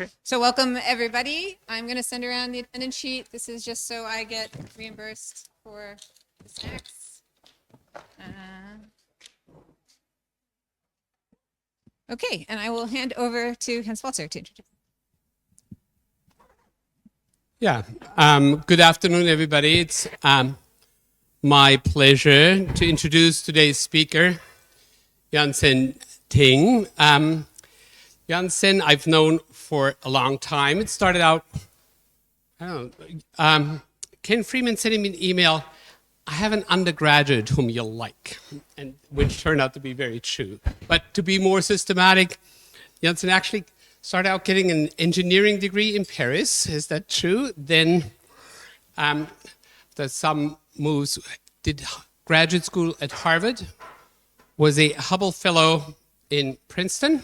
Okay. So welcome everybody. I'm going to send around the attendance sheet. This is just so I get reimbursed for the snacks. Okay, and I will hand over to Hans Walzer to introduce. Yeah, good afternoon, everybody. It's my pleasure to introduce today's speaker, Yuan-Sen Ting. Yuan-Sen I've known for a long time. It started out, I don't know, Ken Freeman sent me an email, I have an undergraduate whom you'll like, and which turned out to be very true. But to be more systematic, Yuan-Sen actually started out getting an engineering degree in Paris. Is that true? Then there's some moves, did graduate school at Harvard, was a Hubble Fellow in Princeton,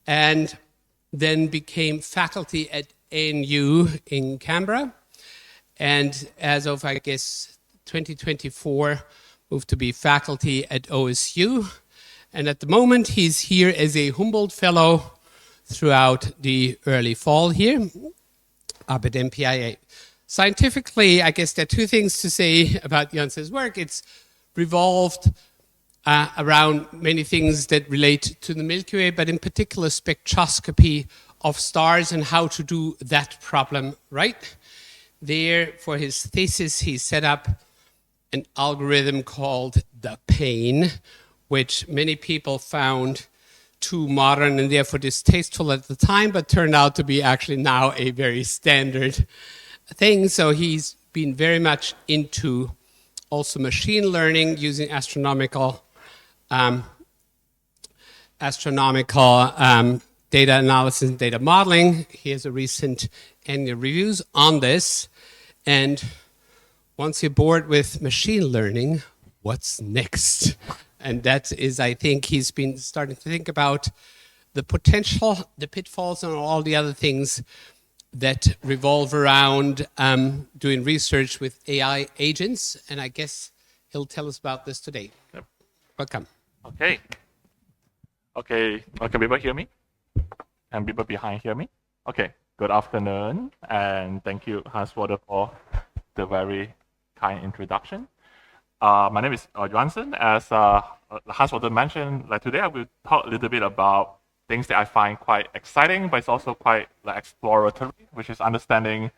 and then became faculty at ANU in Canberra. And as of, I guess, 2024, moved to be faculty at OSU. And at the moment, he's here as a Humboldt Fellow throughout the early fall here, up at MPIA. Scientifically, I guess there are two things to say about Yuan-Sen's work. It's revolved around many things that relate to the Milky Way, but in particular spectroscopy of stars and how to do that problem right. There, for his thesis, he set up an algorithm called the PAIN, which many people found too modern and therefore distasteful at the time, but turned out to be actually now a very standard thing. So he's been very much into also machine learning using astronomical data analysis and data modeling. He has a recent annual reviews on this. And once you're bored with machine learning, what's next? And that is, I think, he's been starting to think about the potential, the pitfalls, and all the other things that revolve around doing research with AI agents. And I guess he'll tell us about this today. Yep. Welcome. Okay. Okay. Can people hear me? Can people behind hear me? Okay. Good afternoon, and thank you, Hans Walzer, for the very kind introduction. My name is Yuan-Sen. As Hans Walzer mentioned, today I will talk a little bit about things that I find quite exciting, but it's also quite exploratory, which is understanding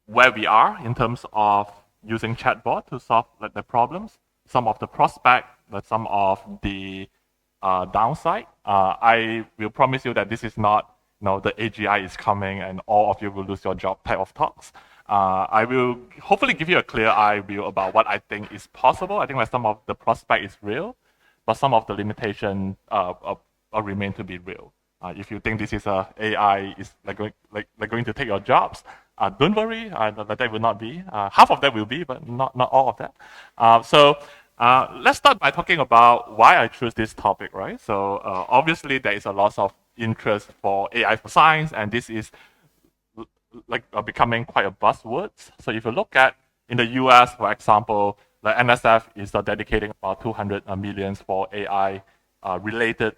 where we are in terms of using chatbot to solve the problems, some of the prospect, but some of the downside. I will promise you that this is not the AGI is coming and all of you will lose your job type of talks. I will hopefully give you a clear eye view about what I think is possible. I think some of the prospect is real, but some of the limitation remain to be real. If you think this is AI is going to take your jobs, don't worry, that will not be. Half of that will be, but not all of that. So let's start by talking about why I chose this topic, right? So obviously there is a lot of interest for AI for science, and this is becoming quite a buzzword. So if you look at in the US, for example, the NSF is dedicating about 200 million for AI related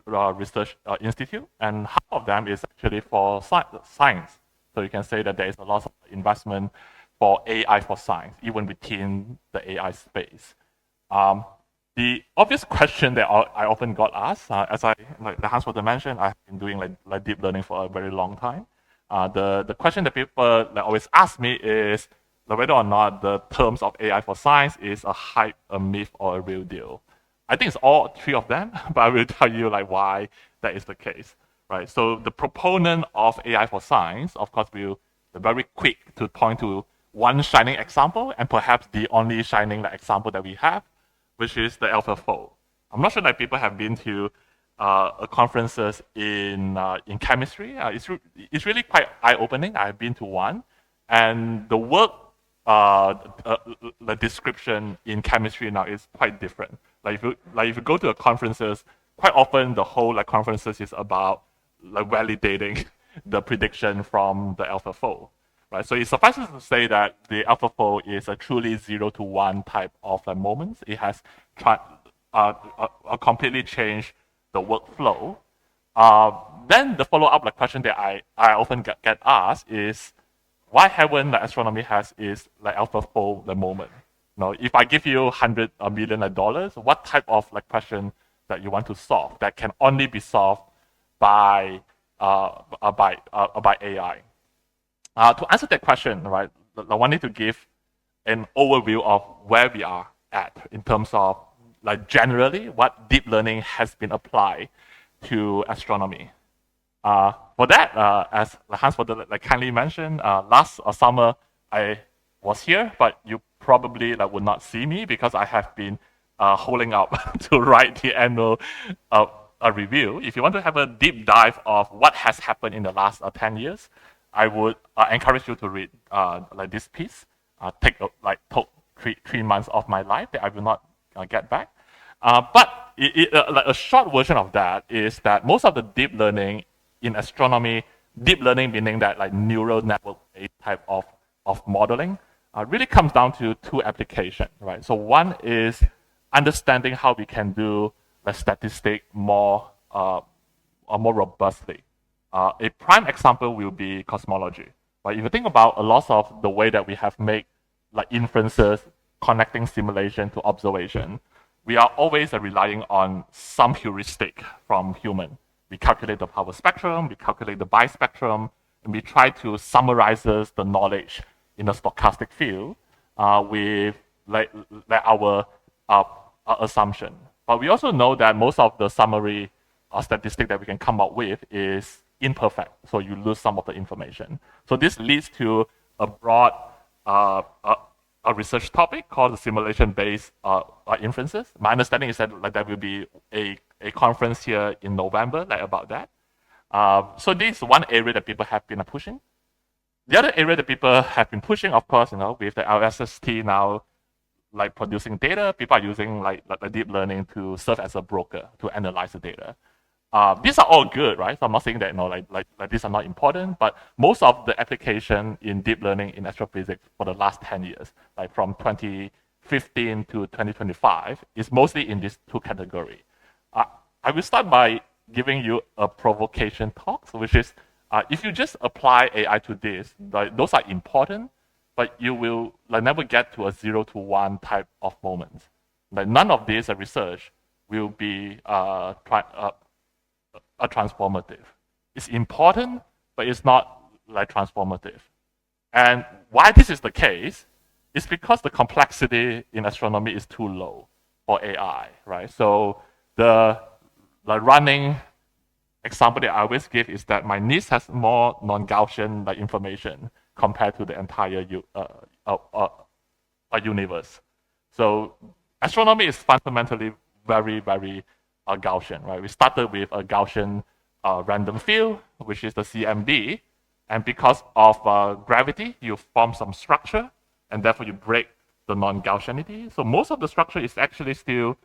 research institute, and half of them is actually for science. So you can say that there is a lot of investment for AI for science, even within the AI space. The obvious question that I often got asked, as Hans Walzer mentioned, I've been doing deep learning for a very long time. The question that people always ask me is whether or not the terms of AI for science is a hype, a myth, or a real deal. I think it's all three of them, but I will tell you why that is the case, right? So the proponent of AI for science, of course, will be very quick to point to one shining example, and perhaps the only shining example that we have, which is the AlphaFold. I'm not sure that people have been to conferences in chemistry. It's really quite eye-opening. I've been to one, and the work, the description in chemistry now is quite different. If you go to the conferences, quite often the whole conferences is about validating the prediction from the AlphaFold. Right, so it suffices to say that the AlphaFold is a truly 0 to 1 type of moments. It has completely changed the workflow. Then the follow-up question that I often get asked is, why haven't astronomy has is AlphaFold the moment? If I give you $100 million dollars, what type of question that you want to solve that can only be solved by AI? To answer that question, right, I wanted to give an overview of where we are at in terms of generally what deep learning has been applied to astronomy. For that, as Hans kindly mentioned, last summer I was here, but you probably would not see me because I have been holding up to write the annual review. If you want to have a deep dive of what has happened in the last 10 years, I would encourage you to read this piece. Took 3 months of my life that I will not get back. But a short version of that is that most of the deep learning in astronomy, deep learning meaning that neural network type of modeling, really comes down to 2 applications, right? So one is understanding how we can do the statistic more robustly. A prime example will be cosmology. Right? If you think about a lot of the way that we have made inferences, connecting simulation to observation, we are always relying on some heuristic from human. We calculate the power spectrum, we calculate the bispectrum, and we try to summarize the knowledge in a stochastic field with our assumption. But we also know that most of the summary statistic that we can come up with is imperfect, so you lose some of the information. So this leads to a broad a research topic called the simulation-based inferences. My understanding is that there will be a conference here in November about that. So this is one area that people have been pushing. The other area that people have been pushing, of course, with the LSST now producing data, people are using deep learning to serve as a broker to analyze the data. These are all good, right? So I'm not saying that these are not important, but most of the application in deep learning in astrophysics for the last 10 years, from 2015 to 2025, is mostly in these 2 categories. I will start by giving you a provocation talk, which is if you just apply AI to this, those are important, but you will never get to a 0 to 1 type of moment. None of this research will be transformative. It's important, but it's not transformative. And why this is the case is because the complexity in astronomy is too low for AI, right? So the running example that I always give is that my niece has more non-Gaussian information compared to the entire universe. So astronomy is fundamentally very, very Gaussian, right? We started with a Gaussian random field, which is the CMD, and because of gravity, you form some structure, and therefore you break the non-Gaussianity. So most of the structure is actually still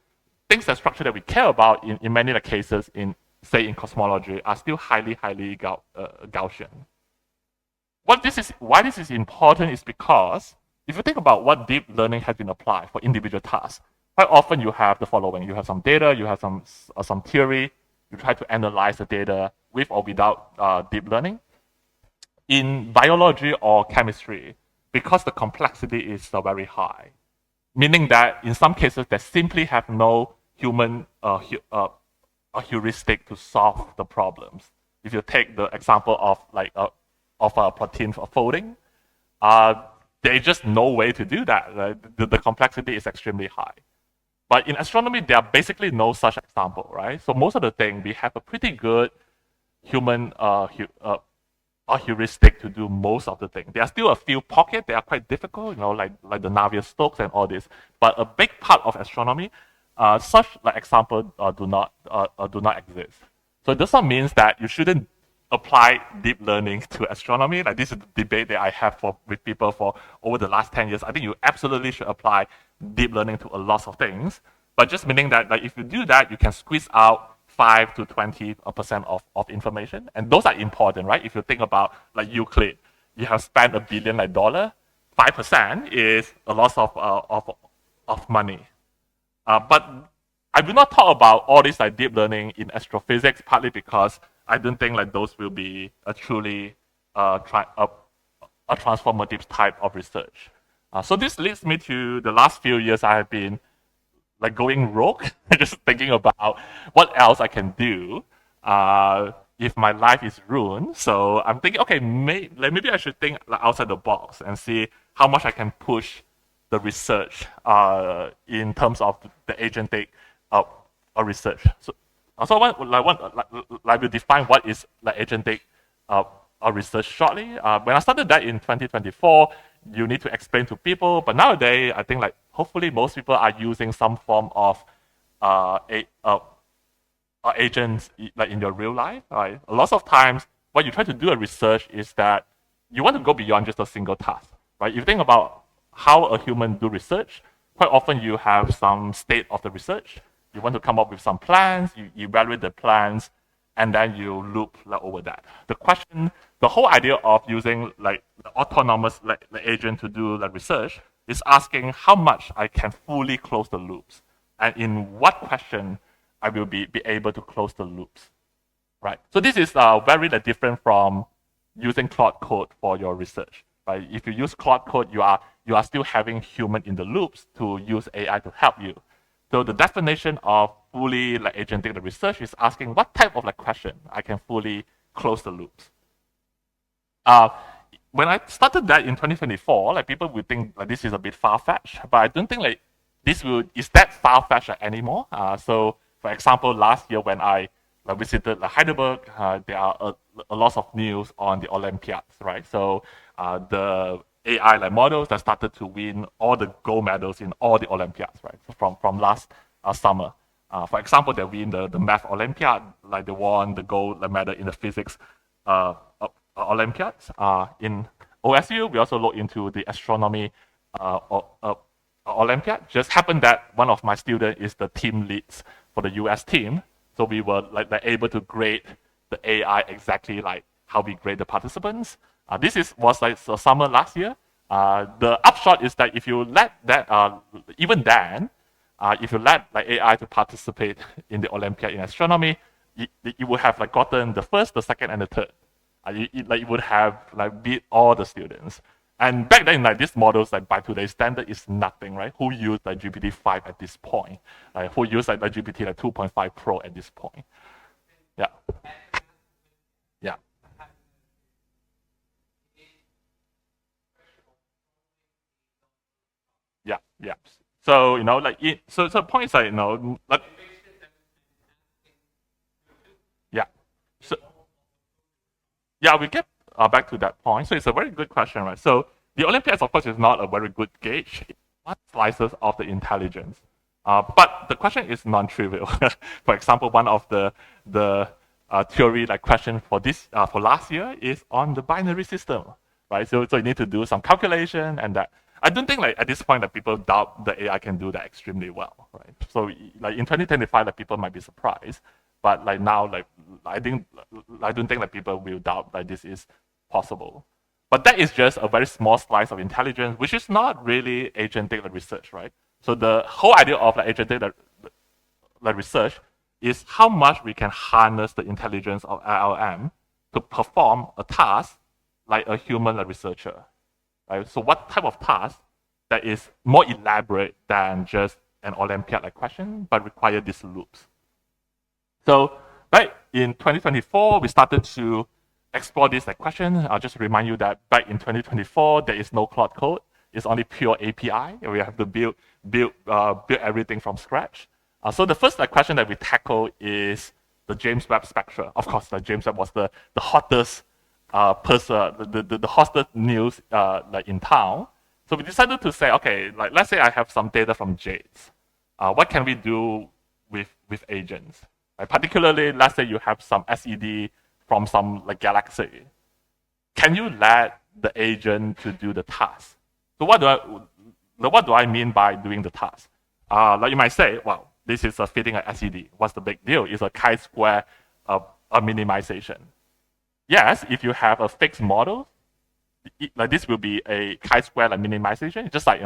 things that structure that we care about in many of the cases in, say, in cosmology are still highly Gaussian. Why this is important is because if you think about what deep learning has been applied for individual tasks, quite often you have the following. You have some data, you have some theory, you try to analyze the data with or without deep learning. In biology or chemistry, because the complexity is very high, meaning that in some cases they simply have no human heuristic to solve the problems. If you take the example of protein folding, there's just no way to do that. The complexity is extremely high. But in astronomy, there are basically no such example, right? So most of the thing, we have a pretty good human heuristic to do most of the thing. There are still a few pockets that are quite difficult, like the Navier-Stokes and all this. But a big part of astronomy, such examples do not exist. So it does not mean that you shouldn't apply deep learning to astronomy. This is the debate that I have with people for over the last 10 years. I think you absolutely should apply deep learning to a lot of things, but just meaning that if you do that, you can squeeze out 5 to 20% of information, and those are important, right? If you think about Euclid, you have spent $1 billion, 5% is a lot of money. But I will not talk about all this like deep learning in astrophysics, partly because I don't think like those will be a truly a transformative type of research. So this leads me to the last few years I have been like going rogue, just thinking about what else I can do if my life is ruined. So I'm thinking, okay, maybe I should think like outside the box and see how much I can push the research in terms of the agentic research. So I will define what is like agentic research shortly. When I started that in 2024, you need to explain to people. But nowadays, I think like hopefully most people are using some form of agents like in your real life. Right? A lot of times, what you try to do a research is that you want to go beyond just a single task. Right? If you think about how a human do research, quite often you have some state of the research. You want to come up with some plans. You evaluate the plans, and then you loop like, over that. The whole idea of using like the autonomous like the agent to do like research is asking how much I can fully close the loops, and in what question I will be able to close the loops, right? So this is very different from using Claude Code for your research, right? If you use Claude Code, you are still having human in the loops to use AI to help you. So the definition of fully like agentic research is asking what type of like question I can fully close the loops. When I started that in 2024, like people would think like this is a bit far-fetched, but I don't think like is that far-fetched anymore. So for example, last year when I visited Heidelberg, there are a lot of news on the Olympiads, right? So the AI like models that started to win all the gold medals in all the Olympiads, right? From last summer. For example, they win the math Olympiad, like they won the gold medal in the physics Olympiads. In OSU, we also look into the astronomy Olympiad. Just happened that one of my students is the team leads for the US team, so we were like able to grade the AI exactly like how we grade the participants. This was like the summer last year. The upshot is that if you let that even then, if you let like AI to participate in the Olympiad in astronomy, you would have like gotten the first, the second, and the third. You would have like beat all the students. And back then, like these models, like by today's standard, is nothing, right? Who used like GPT-5 at this point? Who used like GPT like 2.5 Pro at this point? Yeah. Yeah. Yeah. Yeah. So so the point is like like yeah. So yeah, we get back to that point. So it's a very good question, right? So the Olympiads, of course, is not a very good gauge. It's one slices of the intelligence. But the question is non-trivial. For example, one of the theory like question for this for last year is on the binary system, right? So you need to do some calculation, and that I don't think like at this point that people doubt the AI can do that extremely well, right? So like in 2025, like people might be surprised, but like now, like I don't think that people will doubt that this is possible. But that is just a very small slice of intelligence, which is not really agentic research, right? So the whole idea of like agentic research is how much we can harness the intelligence of LLM to perform a task like a human researcher, right? So what type of task that is more elaborate than just an Olympiad like question, but require these loops. So right in 2024, we started to explore this like question. I'll just remind you that back in 2024, there is no Claude Code. It's only pure API. We have to build everything from scratch. So the first like question that we tackle is the James Webb spectra. Of course, like James Webb was the hottest the hottest news like in town. So we decided to say, okay, like let's say I have some data from JADES. What can we do with agents? Right? Particularly, let's say you have some SED from some like galaxy. Can you let the agent to do the task? So what do I mean by doing the task? Like you might say, well, this is fitting an SED. What's the big deal? It's a chi-square a minimization. Yes, if you have a fixed model, like this will be a chi-square like minimization. Just like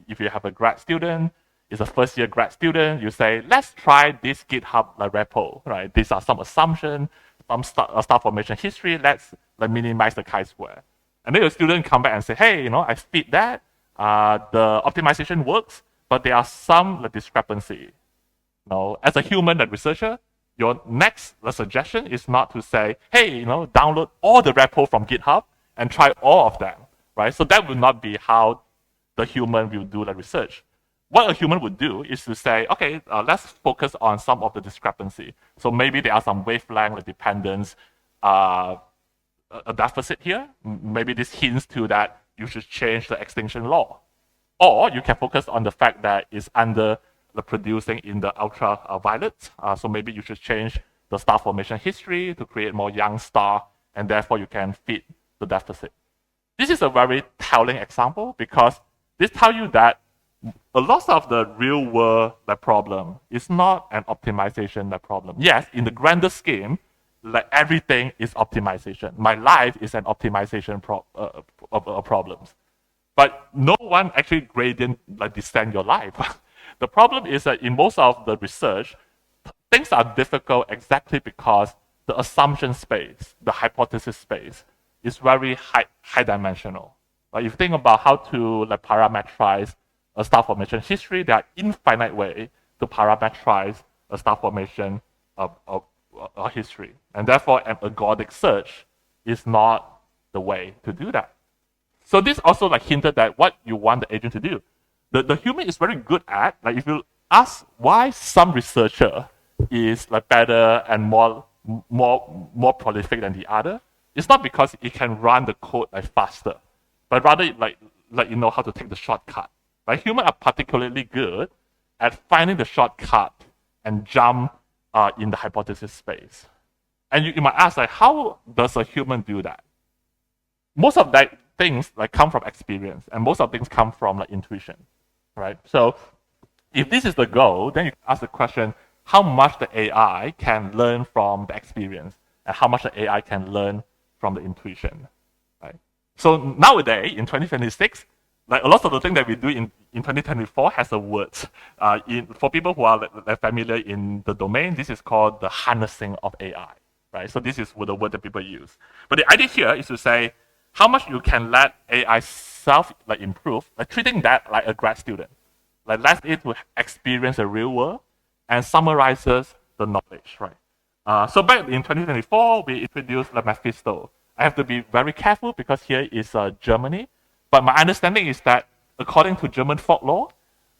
if you have a grad student, is a first-year grad student, you say, let's try this GitHub repo, right? These are some assumptions, some star formation history. Let's minimize the chi-square. And then your student come back and say, hey, I feed that. The optimization works, but there are some discrepancy. As a human researcher, your next suggestion is not to say, hey, download all the repo from GitHub and try all of them, right? So that will not be how the human will do the research. What a human would do is to say, okay, let's focus on some of the discrepancy. So maybe there are some wavelength dependence, a deficit here. Maybe this hints to that you should change the extinction law. Or you can focus on the fact that it's under the producing in the ultraviolet. So maybe you should change the star formation history to create more young star, and therefore you can fit the deficit. This is a very telling example because this tells you that a lot of the real world problem is not an optimization problem. Yes, in the grander scheme, everything is optimization. My life is an optimization problems. But no one actually gradient descend your life. The problem is that in most of the research, things are difficult exactly because the assumption space, the hypothesis space, is very high dimensional. If you think about how to parameterize a star formation history, there are infinite ways to parameterize a star formation history. And therefore, an ergodic search is not the way to do that. So this also hinted at what you want the agent to do. The human is very good at, if you ask why some researcher is better and more prolific than the other, it's not because it can run the code faster, but rather how to take the shortcut. Humans are particularly good at finding the shortcut and jump in the hypothesis space. And you might ask, how does a human do that? Most of that things come from experience, and most of things come from intuition, right? So if this is the goal, then you ask the question, how much the AI can learn from the experience, and how much the AI can learn from the intuition, right? So nowadays, in 2026, a lot of the things that we do in 2024 has a word. For people who are familiar in the domain, this is called the harnessing of AI, right? So this is the word that people use. But the idea here is to say, how much you can let AI self-improve, treating that like a grad student. Let it to experience the real world and summarizes the knowledge, right? So back in 2024, we introduced Mephisto. I have to be very careful because here is Germany. But my understanding is that according to German folklore,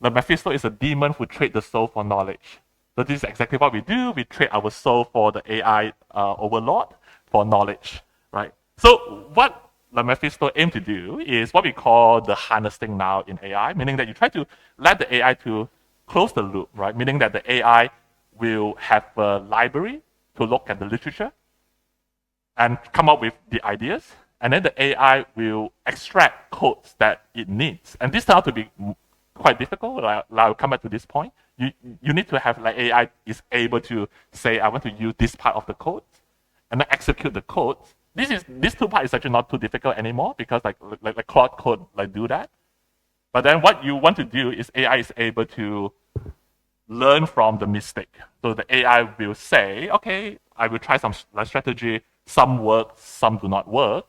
Mephisto is a demon who trades the soul for knowledge. So this is exactly what we do. We trade our soul for the AI overlord for knowledge, right? So what Mephisto aim to do is what we call the harnessing now in AI, meaning that you try to let the AI to close the loop, right? Meaning that the AI will have a library to look at the literature and come up with the ideas, and then the AI will extract codes that it needs. And this turned out to be quite difficult. I'll come back to this point. You need to have AI is able to say, I want to use this part of the code, and then execute the code. This two parts is actually not too difficult anymore because Claude code do that. But then what you want to do is AI is able to learn from the mistake. So the AI will say, okay, I will try some strategy. Some work, some do not work.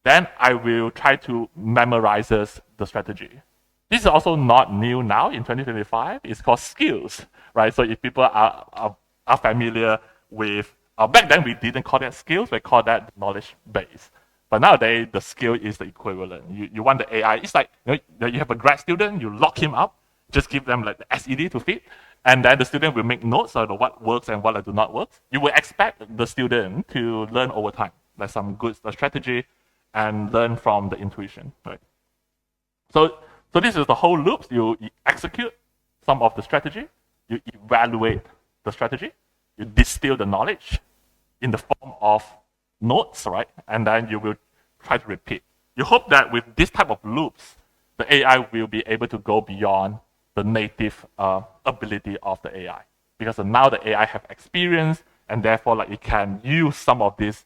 Then I will try to memorize the strategy. This is also not new now in 2025. It's called skills, right? So if people are familiar with, back then we didn't call that skills, we call that knowledge base. But nowadays the skill is the equivalent. You want the AI, it's like you have a grad student, you lock him up, just give them the SED to fit, and then the student will make notes of what works and what do not work. You will expect the student to learn over time, some good strategy, and learn from the intuition, right? So this is the whole loop. You execute some of the strategy, you evaluate the strategy, you distill the knowledge in the form of notes, right? And then you will try to repeat. You hope that with this type of loops, the AI will be able to go beyond the native ability of the AI. Because now the AI have experience, and therefore it can use some of this.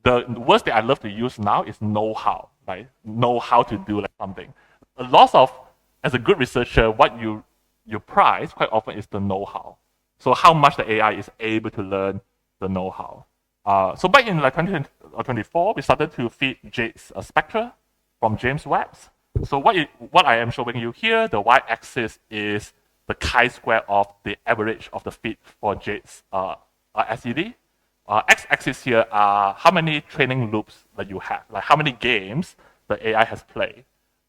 The word that I love to use now is know-how, right? Know how to do something. A lot of, as a good researcher, what you you price quite often is the know-how. So how much the AI is able to learn the know-how. So back in like 2024, we started to feed Jade's spectra from James Webb's. So what I am showing you here, the y-axis is the chi-square of the average of the feed for Jade's SED. X-axis here are how many training loops that you have, like how many games the AI has played.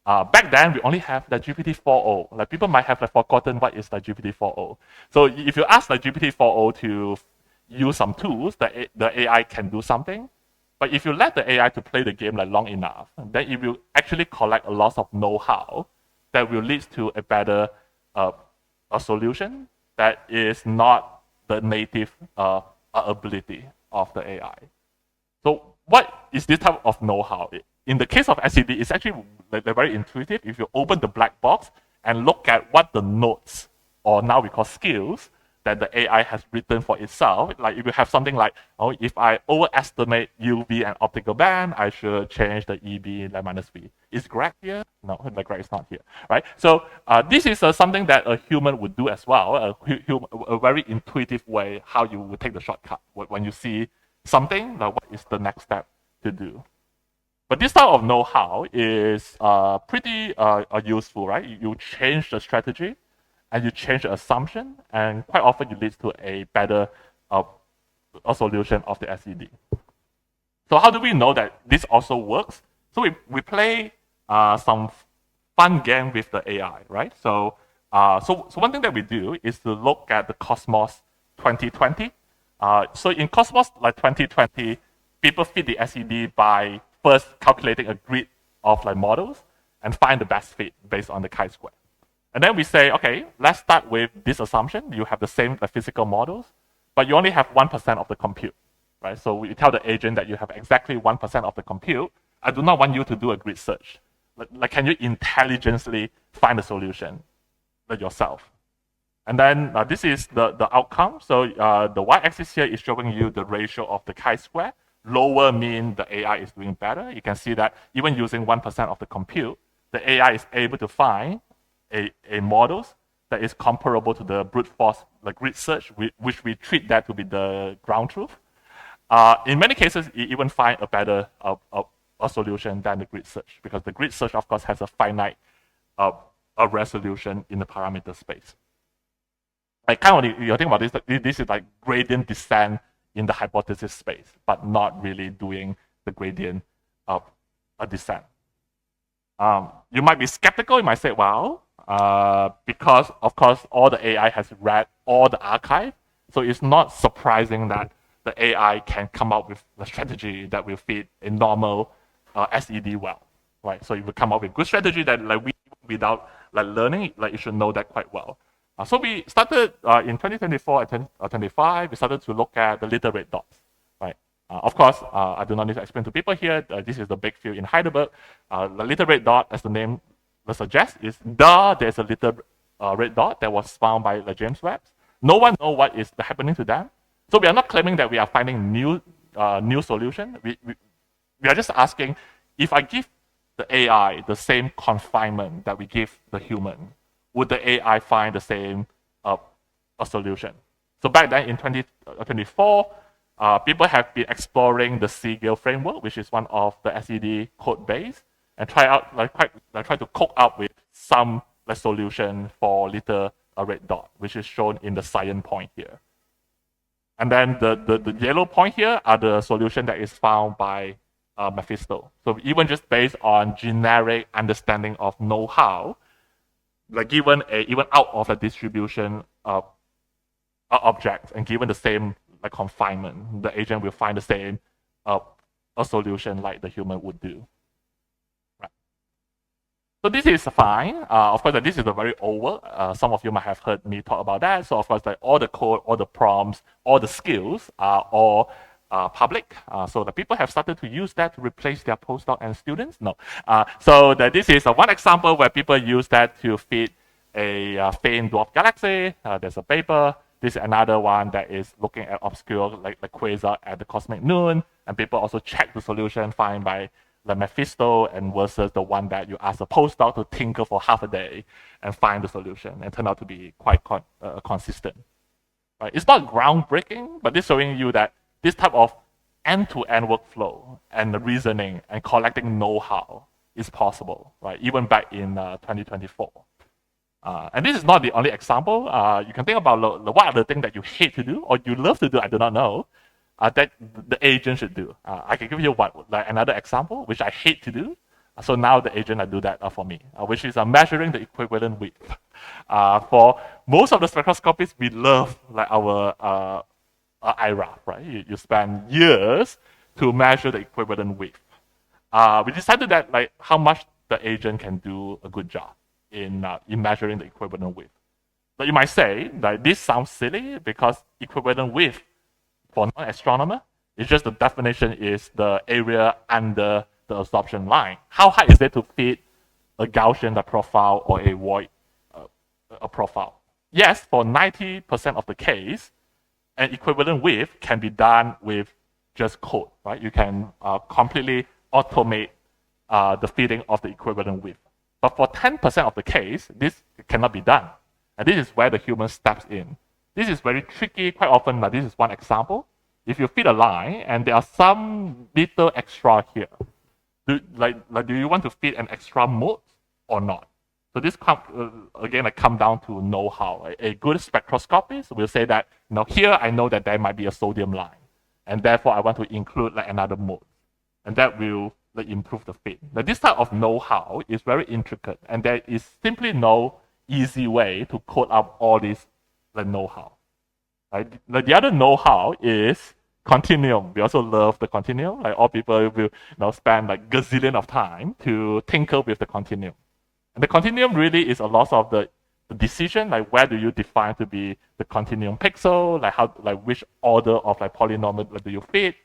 Back then, we only have the GPT-4o. Like people might have like forgotten what is the GPT-4o. So if you ask the GPT-4o to use some tools, the AI can do something. But if you let the AI to play the game like long enough, then it will actually collect a lot of know-how that will lead to a better a solution that is not the native ability of the AI. So what is this type of know-how? In the case of SED, it's actually very intuitive. If you open the black box and look at what the nodes, or now we call skills, that the AI has written for itself, like if you have something like, oh, if I overestimate UV and optical band, I should change the EB like -V. Is Greg here? No, like Greg is not here, right? So this is something that a human would do as well, a very intuitive way how you would take the shortcut when you see something, like what is the next step to do. But this type of know-how is pretty useful, right? You change the strategy, and you change the assumption, and quite often it leads to a better a solution of the SED. So how do we know that this also works? So we play some fun game with the AI, right? So one thing that we do is to look at the Cosmos 2020. So in Cosmos like 2020, people fit the SED by first calculating a grid of like models and find the best fit based on the chi-square. And then we say, okay, let's start with this assumption. You have the same physical models, but you only have 1% of the compute, right? So we tell the agent that you have exactly 1% of the compute. I do not want you to do a grid search. Like, can you intelligently find a solution yourself? And then this is the outcome. So the y-axis here is showing you the ratio of the chi-square. Lower mean the AI is doing better. You can see that even using 1% of the compute, the AI is able to find a models that is comparable to the brute force, like grid search, which we treat that to be the ground truth. In many cases, you even find a better a solution than the grid search, because the grid search, of course, has a finite a resolution in the parameter space. Like kind of, you think about this, this is like gradient descent in the hypothesis space, but not really doing the gradient of a descent. You might be skeptical. You might say, well, because of course all the AI has read all the archive, so it's not surprising that the AI can come up with a strategy that will fit a normal SED well, right? So you will come up with good strategy that like without like learning, like you should know that quite well. So we started in 2024 and 2025. We started to look at the little red dots, right? Of course, I do not need to explain to people here. This is the big field in Heidelberg. The little red dot, as the name suggests, is there's a little red dot that was found by the James Webb. No one knows what is happening to them. So we are not claiming that we are finding new solution. We are just asking, if I give the AI the same confinement that we give the human, would the AI find the same a solution? So back then in 2024, people have been exploring the Seagull framework, which is one of the SED code base, and try to cook up with some solution for little red dot, which is shown in the cyan point here. And then the yellow point here are the solution that is found by Mephisto. So even just based on generic understanding of know-how, like given even out of the distribution of objects and given the same confinement, the agent will find the same a solution like the human would do. Right. So this is fine. Of course, this is a very old. Some of you might have heard me talk about that. So of course, all the code, all the prompts, all the skills are all public. So the people have started to use that to replace their postdoc and students. No. So this is one example where people use that to feed a faint dwarf galaxy. There's a paper. This is another one that is looking at obscure like quasar at the cosmic noon. And people also check the solution found by like Mephisto and versus the one that you ask a postdoc to tinker for half a day and find the solution and turn out to be quite consistent. Right? It's not groundbreaking, but it's showing you that this type of end-to-end workflow and the reasoning and collecting know-how is possible, right? Even back in 2024. And this is not the only example. You can think about what are the things that you hate to do or you love to do, I do not know, that the agent should do. I can give you another example, which I hate to do. So now the agent will do that for me, which is measuring the equivalent width. For most of the spectroscopists, we love like our IRAF, right? You spend years to measure the equivalent width. We decided that like how much the agent can do a good job in measuring the equivalent width. But you might say that this sounds silly because equivalent width for non-astronomer is just the definition is the area under the absorption line. How hard is it to fit a Gaussian profile or a void a profile? Yes, for 90% of the case, an equivalent width can be done with just code, right? You can completely automate the fitting of the equivalent width. But for 10% of the case, this cannot be done. And this is where the human steps in. This is very tricky. Quite often, like this is one example. If you fit a line and there are some little extra here, do you want to fit an extra mode or not? So this again come down to know-how. Right? A good spectroscopist will say that here I know that there might be a sodium line, and therefore I want to include like another mode, and that will improve the fit. Now this type of know-how is very intricate, and there is simply no easy way to code up all this know-how. Right? The other know-how is continuum. We also love the continuum. Like all people will spend like gazillion of time to tinker with the continuum. And the continuum really is a lot of the decision, like where do you define to be the continuum pixel, which order of polynomial do you fit.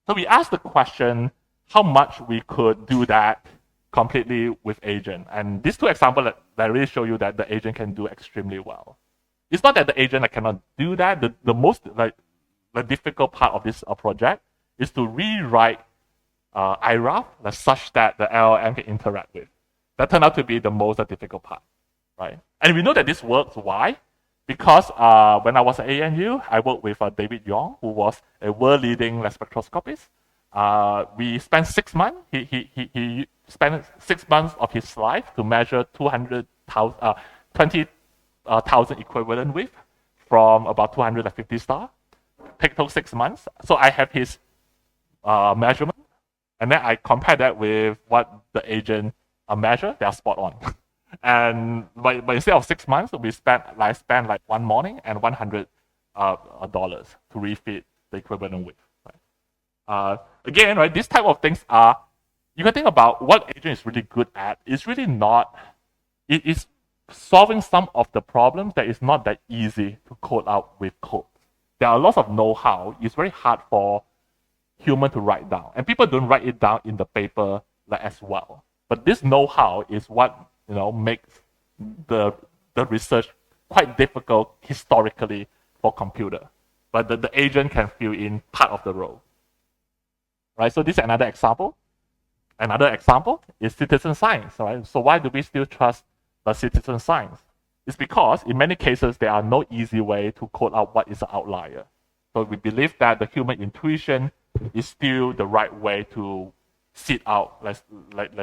So we asked the question, how much we could do that completely with agent. And these two examples that really show you that the agent can do extremely well. It's not that the agent cannot do that. The most the difficult part of this project is to rewrite IRAF such that the LLM can interact with. That turned out to be the most difficult part, right? And we know that this works. Why? Because when I was at ANU, I worked with David Yong, who was a world-leading spectroscopist. We spent 6 months. He spent 6 months of his life to measure 20,000 equivalent width from about 250 stars. Took 6 months. So I have his measurement, and then I compare that with what the agent measure. They are spot on. And but instead of 6 months, we spent like one morning and $100 to refit the equivalent width. Right? Again, right, these type of things are, you can think about what agent is really good at. It's really not, it is solving some of the problems that is not that easy to code out with code. There are lots of know-how. It's very hard for human to write down. And people don't write it down in the paper as well. But this know-how is what makes the research quite difficult historically for computer. But the agent can fill in part of the role. Right? So this is another example. Another example is citizen science. Right? So why do we still trust the citizen science? It's because in many cases there are no easy way to code out what is an outlier. So we believe that the human intuition is still the right way to seed out like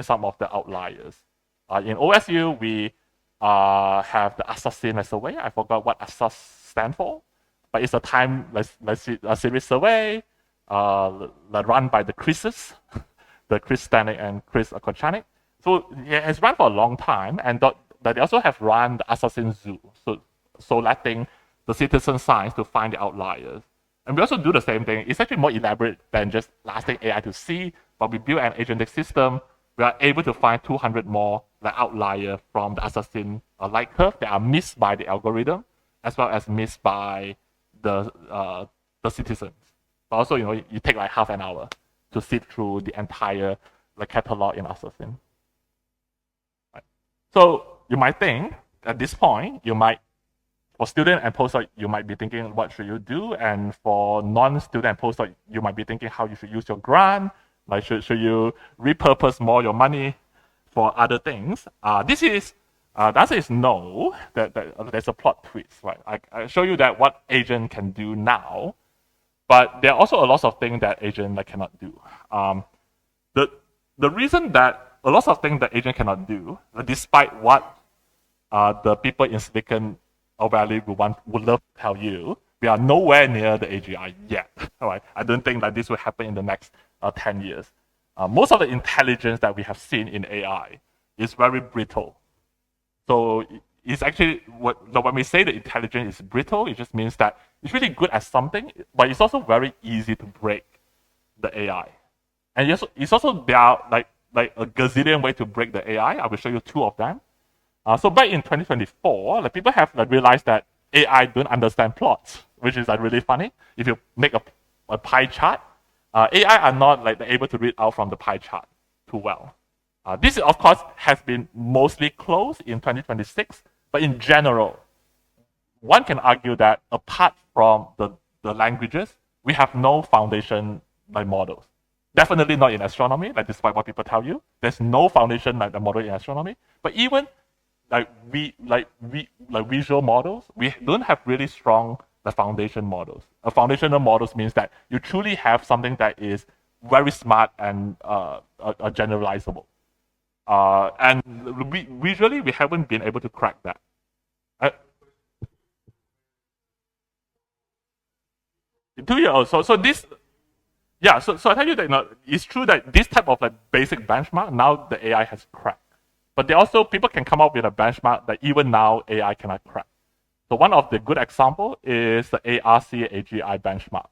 some of the outliers. In OSU, we have the assassin survey. I forgot what ASSAS stand for, but it's a a series survey run by the Chris's, the Chris Stanek and Chris Kochanek. So it has run for a long time, and they also have run the Assassin Zoo, so letting the citizen science to find the outliers. And we also do the same thing. It's actually more elaborate than just asking AI to see, but we build an agentic system. We are able to find 200 more outliers from the assassin light curve that are missed by the algorithm, as well as missed by the citizens. But also, you take like half an hour to sift through the entire catalog in assassin. Right. So you might think at this point, for student and postdoc, you might be thinking, what should you do? And for non-student and postdoc, you might be thinking how you should use your grant, Like, should you repurpose more your money for other things? The answer is no. There's a plot twist, right? I show you that what agent can do now, but there are also a lot of things that agent cannot do. The the reason that a lot of things that agent cannot do, despite what the people in Silicon Valley would love to tell you, we are nowhere near the AGI yet. All right, I don't think that this will happen in the next 10 years. Most of the intelligence that we have seen in AI is very brittle. So it's actually when we say the intelligence is brittle, it just means that it's really good at something, but it's also very easy to break the AI. And it's also there are like a gazillion ways to break the AI. I will show you two of them. So back in 2024, people have realized that AI don't understand plots, which is really funny. If you make a pie chart, AI are not able to read out from the pie chart too well. This, of course, has been mostly closed in 2026, but in general, one can argue that apart from the languages, we have no foundation models. Definitely not in astronomy, despite what people tell you. There's no foundation the model in astronomy. But even visual models, we don't have really strong foundation models. A foundational models means that you truly have something that is very smart and generalizable. And visually, we haven't been able to crack that. Two-year-old. So this, yeah. So I tell you that it's true that this type of basic benchmark now the AI has cracked, but there also people can come up with a benchmark that even now AI cannot crack. So one of the good example is the ARC AGI benchmark.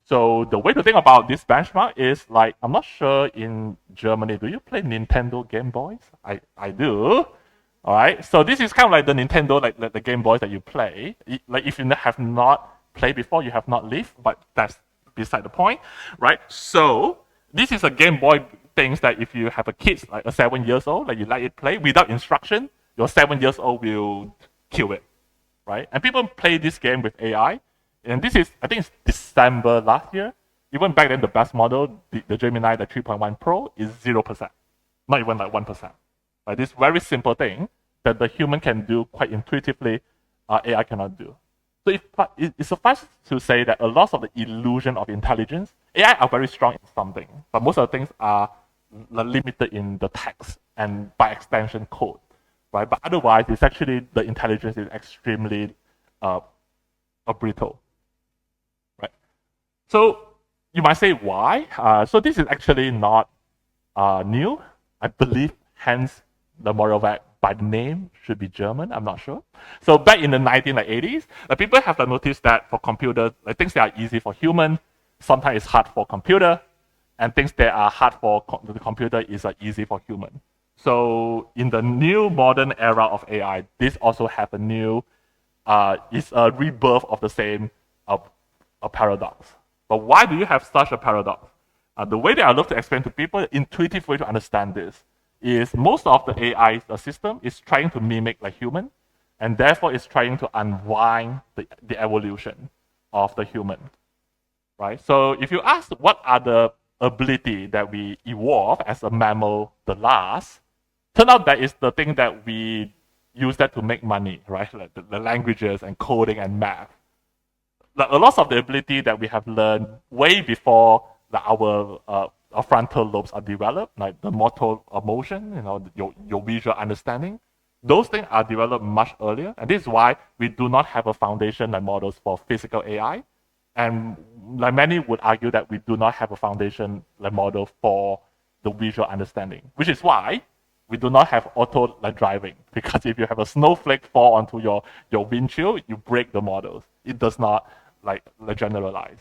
So the way to think about this benchmark is I'm not sure in Germany, do you play Nintendo Game Boys? I do. All right. So this is kind of the Nintendo, the Game Boys that you play. If you have not played before, you have not lived, but that's beside the point, right? So this is a Game Boy things that if you have a kid, a 7 years old, you let it play without instruction, your 7 years old will kill it, right? And people play this game with AI. And this is, I think it's December last year. Even back then, the best model, the Gemini, the 3.1 Pro, is 0%. Not even 1%. Right? This very simple thing that the human can do quite intuitively, AI cannot do. So it's suffice to say that a lot of the illusion of intelligence, AI are very strong in something, but most of the things are limited in the text and by extension code, right? But otherwise, it's actually the intelligence is extremely brittle. So you might say, why? So this is actually not new. I believe, hence the moral that by name should be German. I'm not sure. So back in the 1980s, people have noticed that for computers, things that are easy for human, sometimes it's hard for computer, and things that are hard for the computer is easy for human. So in the new modern era of AI, this also have a new, it's a rebirth of the same paradox. But why do you have such a paradox? The way that I love to explain to people, the intuitive way to understand this, is most of the AI system is trying to mimic human, and therefore it's trying to unwind the evolution of the human, right? So if you ask what are the ability that we evolve as a mammal the last, turn out that is the thing that we use that to make money, right? The languages and coding and math. A lot of the ability that we have learned way before our frontal lobes are developed, like the motor motion, your visual understanding, those things are developed much earlier, and this is why we do not have a foundation like models for physical AI, and many would argue that we do not have a foundation like model for the visual understanding, which is why we do not have auto driving, because if you have a snowflake fall onto your windshield, you break the models. It does not generalize.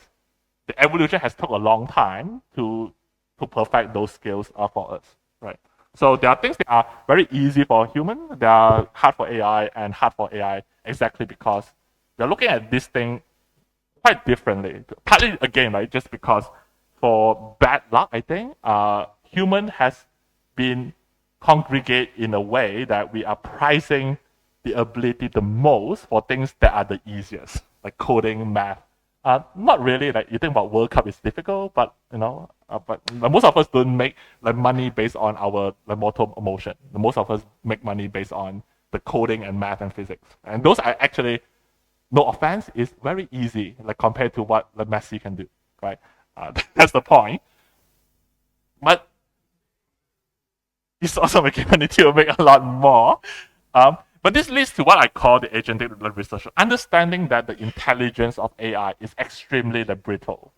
The evolution has took a long time to perfect those skills for us, right? So there are things that are very easy for human, they are hard for AI, and hard for AI exactly because we're looking at this thing quite differently. Partly again, just because for bad luck, I think human has been congregate in a way that we are pricing the ability the most for things that are the easiest, like coding, math, Not really. Like you think about World Cup is difficult, but but most of us don't make like money based on our like motor emotion. Most of us make money based on the coding and math and physics, and those are actually, no offense, is very easy like compared to what the Messi can do, right? That's the point. But it's also making money to make a lot more. But this leads to what I call the agentic research, understanding that the intelligence of AI is extremely brittle.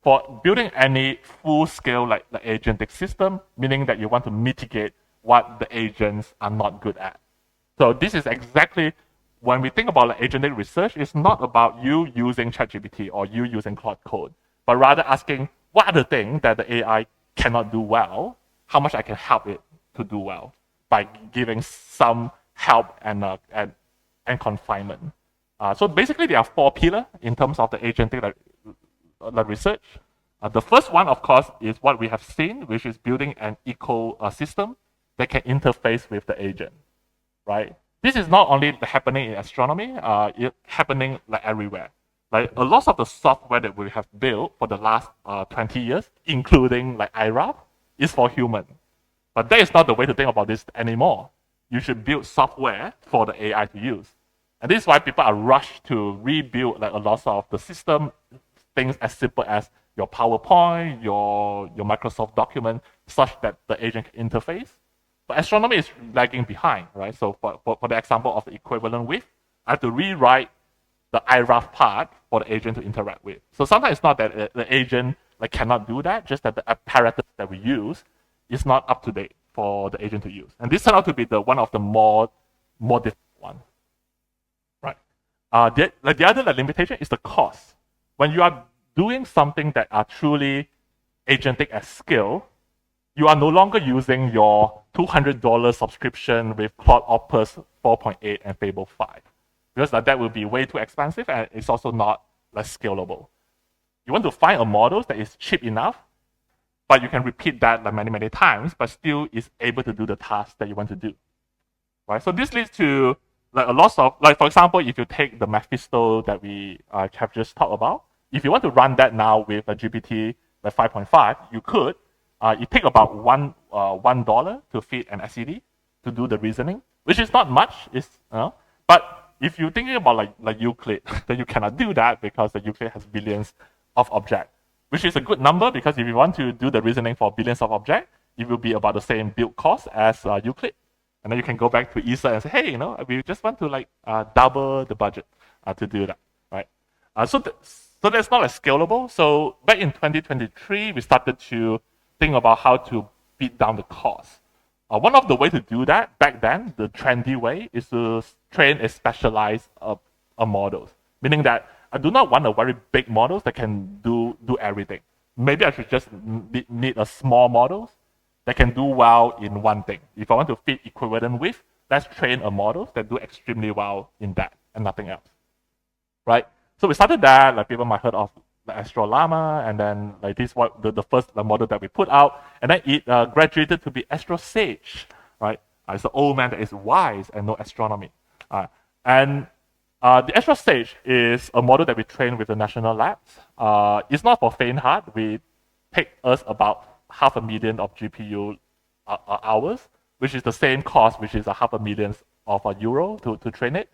For building any full-scale like the agentic system, meaning that you want to mitigate what the agents are not good at. So this is exactly when we think about like agentic research, it's not about you using ChatGPT or you using Claude Code, but rather asking what are the things that the AI cannot do well, how much I can help it to do well by giving some help and confinement. So basically, there are 4 pillars in terms of the agentic research. The first one, of course, is what we have seen, which is building an ecosystem that can interface with the agent, right? This is not only happening in astronomy, it's happening like everywhere. Like a lot of the software that we have built for the last 20 years, including like IRAF, is for human. But that is not the way to think about this anymore. You should build software for the AI to use. And this is why people are rushed to rebuild like a lot of the system, things as simple as your PowerPoint, your Microsoft document, such that the agent can interface. But astronomy is lagging behind, right? So for the example of the equivalent width, I have to rewrite the IRAF part for the agent to interact with. So sometimes it's not that the agent like cannot do that, just that the apparatus that we use is not up to date for the agent to use. And this turned out to be one of the more difficult ones. Right. The other limitation is the cost. When you are doing something that are truly agentic at scale, you are no longer using your $200 subscription with Claude Opus 4.8 and Fable 5. Because that will be way too expensive and it's also not less scalable. You want to find a model that is cheap enough, but you can repeat that like many, many times, but still is able to do the task that you want to do. Right? So this leads to like a lot of, like for example, if you take the Mephisto that we have just talked about, if you want to run that now with a GPT like 5.5, you could. It takes about $1 to feed an SED to do the reasoning, which is not much. But if you're thinking about like Euclid, then you cannot do that because the Euclid has billions of objects, which is a good number because if you want to do the reasoning for billions of objects, it will be about the same build cost as Euclid. And then you can go back to ESA and say, hey, we just want to like double the budget to do that, right? So that's not as scalable. So back in 2023, we started to think about how to beat down the cost. One of the ways to do that back then, the trendy way, is to train a specialized models, meaning that I do not want a very big models that can do everything. Maybe I should just need a small models that can do well in one thing. If I want to fit equivalent with, let's train a model that do extremely well in that and nothing else, right? So we started that. Like people might have heard of the Astro Llama, and then like this was the first model that we put out, and then it graduated to be Astro Sage, right? It's the old man that is wise and know astronomy, and the Astro Sage is a model that we train with the national labs. It's not for faint heart. We take us about $500,000 of GPU hours, which is the same cost, which is $500,000 of euro to train it.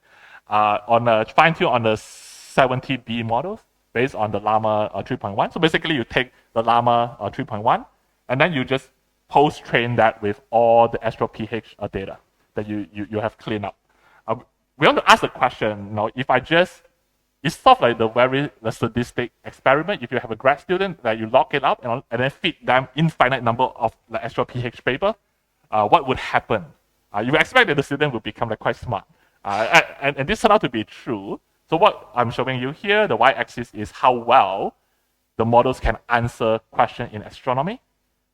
On a fine tune on the 70B models based on the Llama 3.1. So basically, you take the Llama 3.1, and then you just post-train that with all the Astro PH data that you have cleaned up. We want to ask the question, if I just, it's sort of like the sadistic experiment. If you have a grad student that you lock it up and then feed them infinite number of the Astro PH paper, what would happen? You expect that the student will become quite smart. And this turned out to be true. So what I'm showing you here, the y-axis is how well the models can answer questions in astronomy.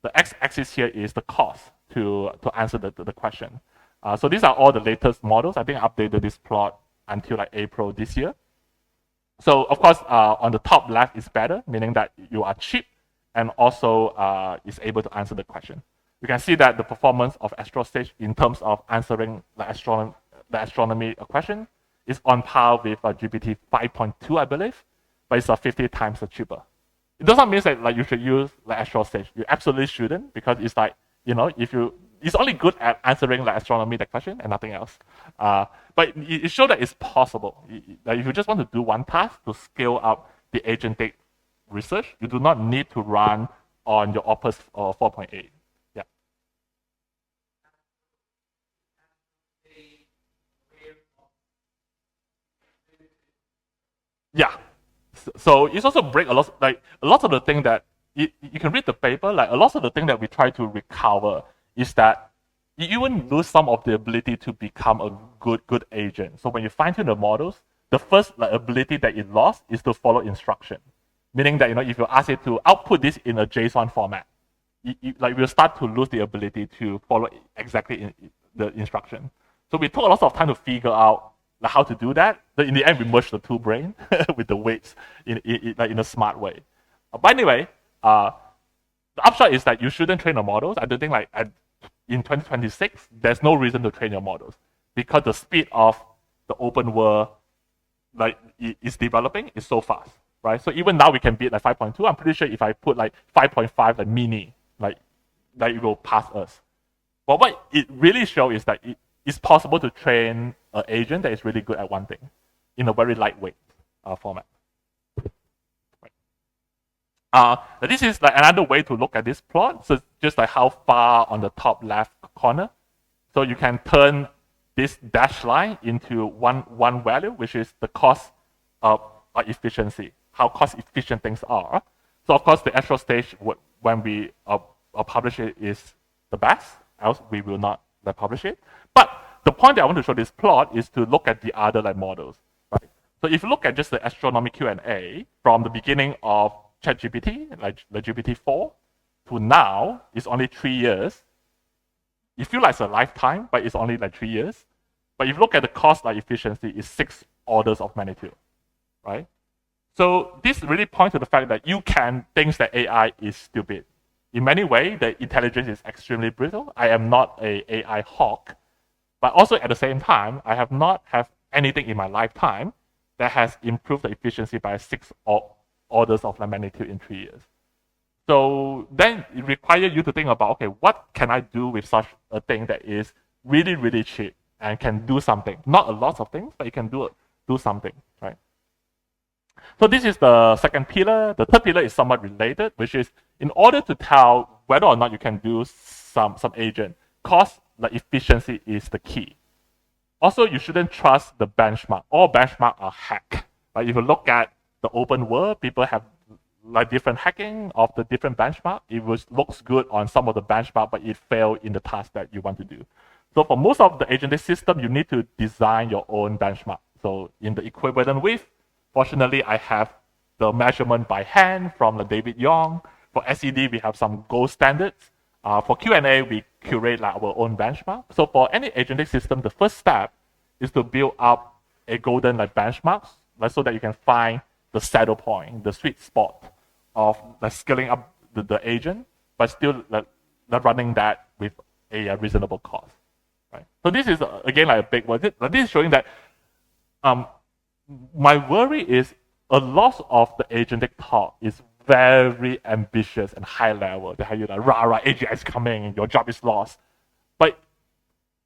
The x-axis here is the cost to answer the question. So these are all the latest models. I think I updated this plot until April this year. So of course, on the top left is better, meaning that you are cheap and also is able to answer the question. You can see that the performance of AstroStage in terms of answering the astronomy question is on par with GPT 5.2, I believe. but it's 50 times cheaper. It doesn't mean that like you should use like AstroStage. You absolutely shouldn't, because it's like, if you, it's only good at answering like astronomy that question and nothing else. But it shows that it's possible. Like if you just want to do one task to scale up the agentic research, you do not need to run on your Opus 4.8. Yeah. Yeah. So it's also break a lot of the thing that you can read the paper, like a lot of the thing that we try to recover is that you even lose some of the ability to become a good agent. So when you fine tune the models, the first ability that it lost is to follow instruction. Meaning that if you ask it to output this in a JSON format, we'll start to lose the ability to follow exactly the instruction. So we took a lot of time to figure out how to do that. But in the end, we merged the two brains with the weights in a smart way. But anyway, the upshot is that you shouldn't train the models. I don't think in 2026, there's no reason to train your models, because the speed of the open world is developing is so fast, right? So even now we can beat 5.2. I'm pretty sure if I put 5.5 mini, it will pass us. But what it really shows is that it's possible to train an agent that is really good at one thing in a very lightweight format. This is another way to look at this plot. So just how far on the top left corner. So you can turn this dashed line into one value, which is the cost of efficiency, how cost efficient things are. So of course the actual stage when we publish it is the best, else we will not publish it. But the point that I want to show this plot is to look at the other models. Right? So if you look at just the astronomy Q&A from the beginning of ChatGPT, like the GPT-4, to now, it's only 3 years. It feels like it's a lifetime, but it's only 3 years. But if you look at the cost efficiency, it's 6 orders of magnitude, right? So this really points to the fact that you can think that AI is stupid. In many ways, the intelligence is extremely brittle. I am not an AI hawk, but also at the same time, I have not have anything in my lifetime that has improved the efficiency by 6 orders of magnitude in 3 years. So then it requires you to think about, okay, what can I do with such a thing that is really, really cheap and can do something? Not a lot of things, but it can do something, right? So this is the second pillar. The third pillar is somewhat related, which is in order to tell whether or not you can do some agent, cost efficiency is the key. Also, you shouldn't trust the benchmark. All benchmarks are hacked. If you look at the open world, people have different hacking of the different benchmark. It looks good on some of the benchmark, but it failed in the task that you want to do. So for most of the agentic system, you need to design your own benchmark. So in the equivalent width, fortunately, I have the measurement by hand from David Young. For SED, we have some gold standards. For Q&A, we curate our own benchmark. So for any agentic system, the first step is to build up a golden benchmarks, so that you can find the saddle point, the sweet spot of scaling up the agent, but still not running that with a reasonable cost. Right? So this is again a big one. This is showing that my worry is a lot of the agentic talk is very ambitious and high level. They have rah, AGI is coming, your job is lost. But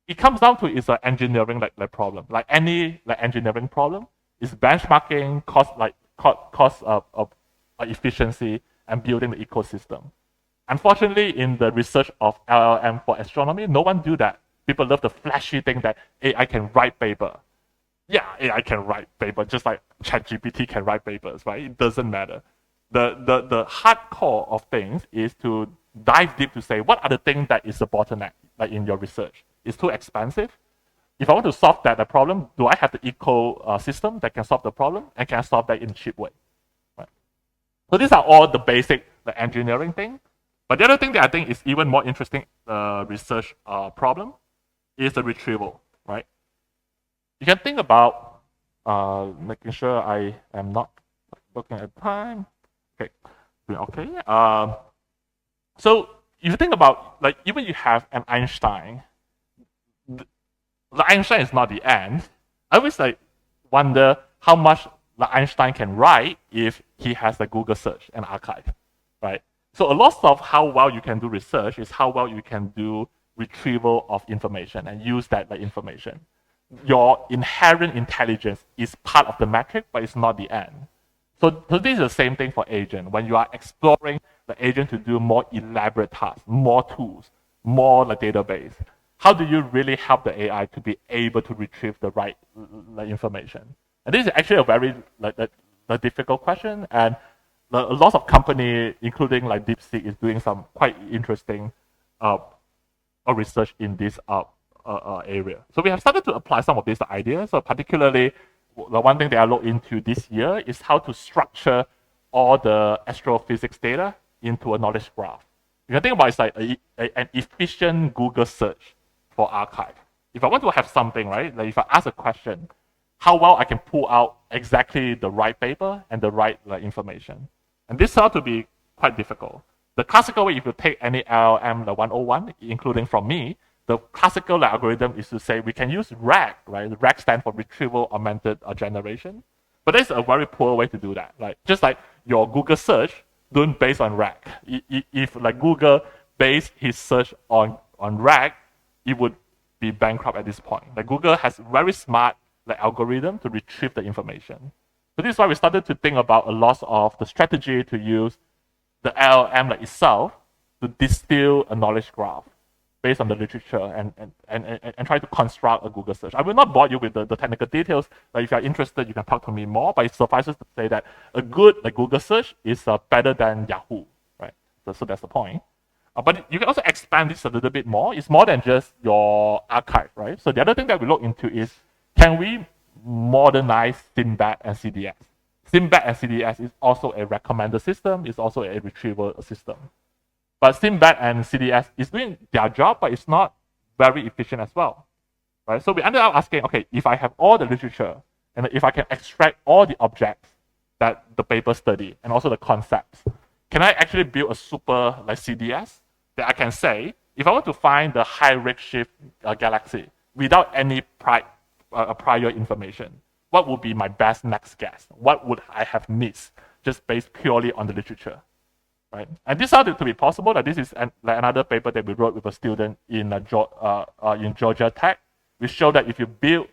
it comes down to it's an engineering problem. Like any engineering problem, is benchmarking, cost of efficiency, and building the ecosystem. Unfortunately, in the research of LLM for astronomy, no one do that. People love the flashy thing that AI can write paper. Yeah, AI can write paper, just like ChatGPT can write papers, right? It doesn't matter. The hardcore of things is to dive deep to say, what are the things that is the bottleneck in your research? It's too expensive. If I want to solve that problem, do I have the ecosystem that can solve the problem, and can I solve that in a cheap way? Right? So these are all the basic engineering thing. But the other thing that I think is even more interesting research problem is the retrieval, right? You can think about making sure I am not looking at time. Okay. So if you think about even you have an Einstein, the Einstein is not the end. I always wonder how much Einstein can write if he has a Google search and archive, right? So a lot of how well you can do research is how well you can do retrieval of information and use that information. Your inherent intelligence is part of the metric, but it's not the end. So this is the same thing for agent. When you are exploring the agent to do more elaborate tasks, more tools, more database, how do you really help the AI to be able to retrieve the right information? And this is actually a very difficult question, and a lot of companies, including DeepSeek, is doing some quite interesting research in this area. So we have started to apply some of these ideas. So particularly, the one thing that I look into this year is how to structure all the astrophysics data into a knowledge graph. You can think about it as an efficient Google search for archive. If I want to have something, right, if I ask a question, how well I can pull out exactly the right paper and the right information. And this starts to be quite difficult. The classical way, if you take any LLM 101, including from me, the classical algorithm is to say we can use RAG, right? The RAG stands for Retrieval Augmented Generation. But that's a very poor way to do that. Just like your Google search, don't base on RAG. If Google based his search on RAG, it would be bankrupt at this point. Google has very smart algorithm to retrieve the information. So this is why we started to think about a lot of the strategy to use the LLM itself to distill a knowledge graph based on the literature and try to construct a Google search. I will not bore you with the technical details. If you're interested, you can talk to me more, but it suffices to say that a good Google search is better than Yahoo, right? So that's the point. But you can also expand this a little bit more. It's more than just your archive, right? So the other thing that we look into is, can we modernize SIMBAT and CDS? SIMBAT and CDS is also a recommender system. It's also a retrieval system. But SIMBAT and CDS is doing their job, but it's not very efficient as well, right? So we ended up asking, okay, if I have all the literature and if I can extract all the objects that the paper study and also the concepts, can I actually build a super CDS that I can say, if I want to find the high redshift galaxy without any prior information, what would be my best next guess? What would I have missed just based purely on the literature, right? And this started to be possible. This is another paper that we wrote with a student in Georgia Tech. We showed that if you build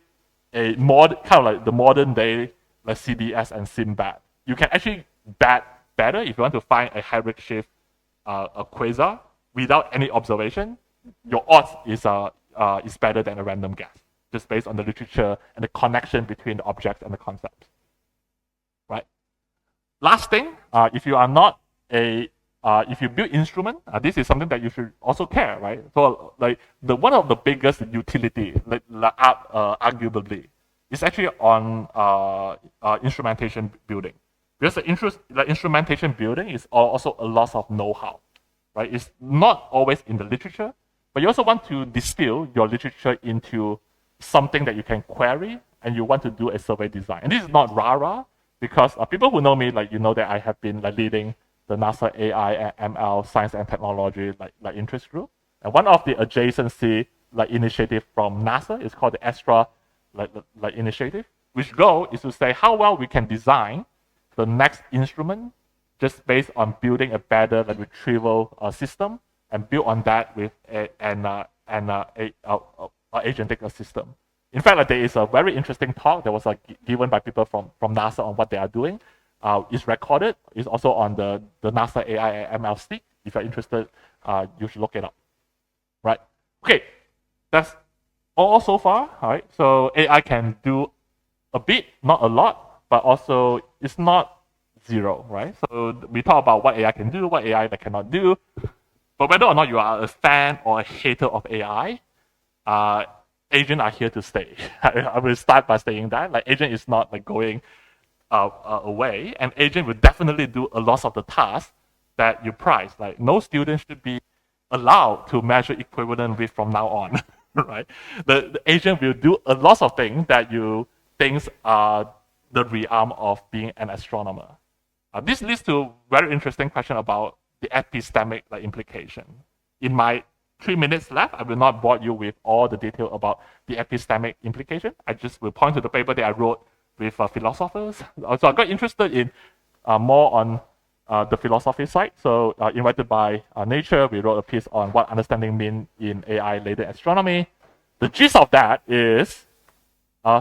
a the modern day CDS and SIMBAT, you can actually bet better if you want to find a high redshift quasar without any observation. Your odds is better than a random guess, just based on the literature and the connection between the objects and the concepts, right? Last thing, if you are not if you build instrument, this is something that you should also care, right? So one of the biggest utility, arguably, is actually on instrumentation building. Because the instrumentation building is also a lot of know-how, right? It's not always in the literature, but you also want to distill your literature into something that you can query, and you want to do a survey design. And this is not rah-rah, because people who know me, you know that I have been leading the NASA AI and ML Science and Technology interest group. And one of the adjacency initiative from NASA is called the Astra initiative, which goal is to say how well we can design the next instrument just based on building a better retrieval system and build on that with an agentic system. In fact, there is a very interesting talk that was given by people from NASA on what they are doing. It's recorded. It's also on the NASA AI and ML stick. If you're interested, you should look it up. Right? Okay, that's all so far. All right. So AI can do a bit, not a lot, but also it's not zero, right? So we talk about what AI can do, what AI that cannot do. But whether or not you are a fan or a hater of AI, agents are here to stay. I will start by saying that agent is not going away, and agent will definitely do a lot of the tasks that you prize. No student should be allowed to measure equivalent width from now on, right? The agent will do a lot of things that you think are the realm of being an astronomer. This leads to a very interesting question about the epistemic implication. In my 3 minutes left, I will not bore you with all the detail about the epistemic implication. I just will point to the paper that I wrote with philosophers. So I got interested in more on the philosophy side. So invited by Nature, we wrote a piece on what understanding mean in AI-related astronomy. The gist of that is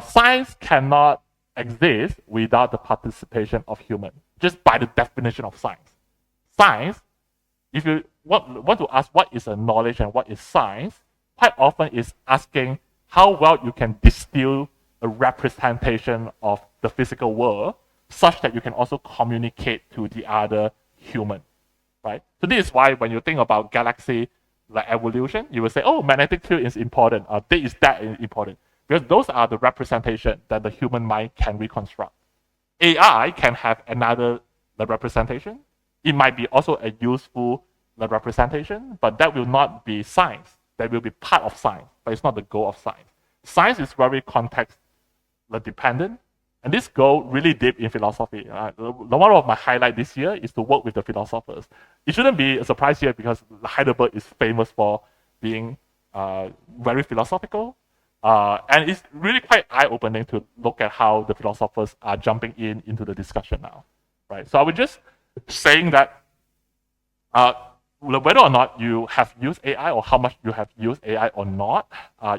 science cannot exist without the participation of human, just by the definition of science. Science, if you want to ask what is a knowledge and what is science, quite often is asking how well you can distill a representation of the physical world such that you can also communicate to the other human, right? So this is why when you think about galaxy like evolution, you will say, oh, magnetic field is important, this is that is important, because those are the representation that the human mind can reconstruct. AI can have another representation. It might be also a useful representation, but that will not be science. That will be part of science, but it's not the goal of science. Science is very context dependent, and this goes really deep in philosophy. One of my highlights this year is to work with the philosophers. It shouldn't be a surprise here because Heidelberg is famous for being very philosophical, and it's really quite eye-opening to look at how the philosophers are jumping into the discussion now, right? So I was just saying that whether or not you have used AI or how much you have used AI or not,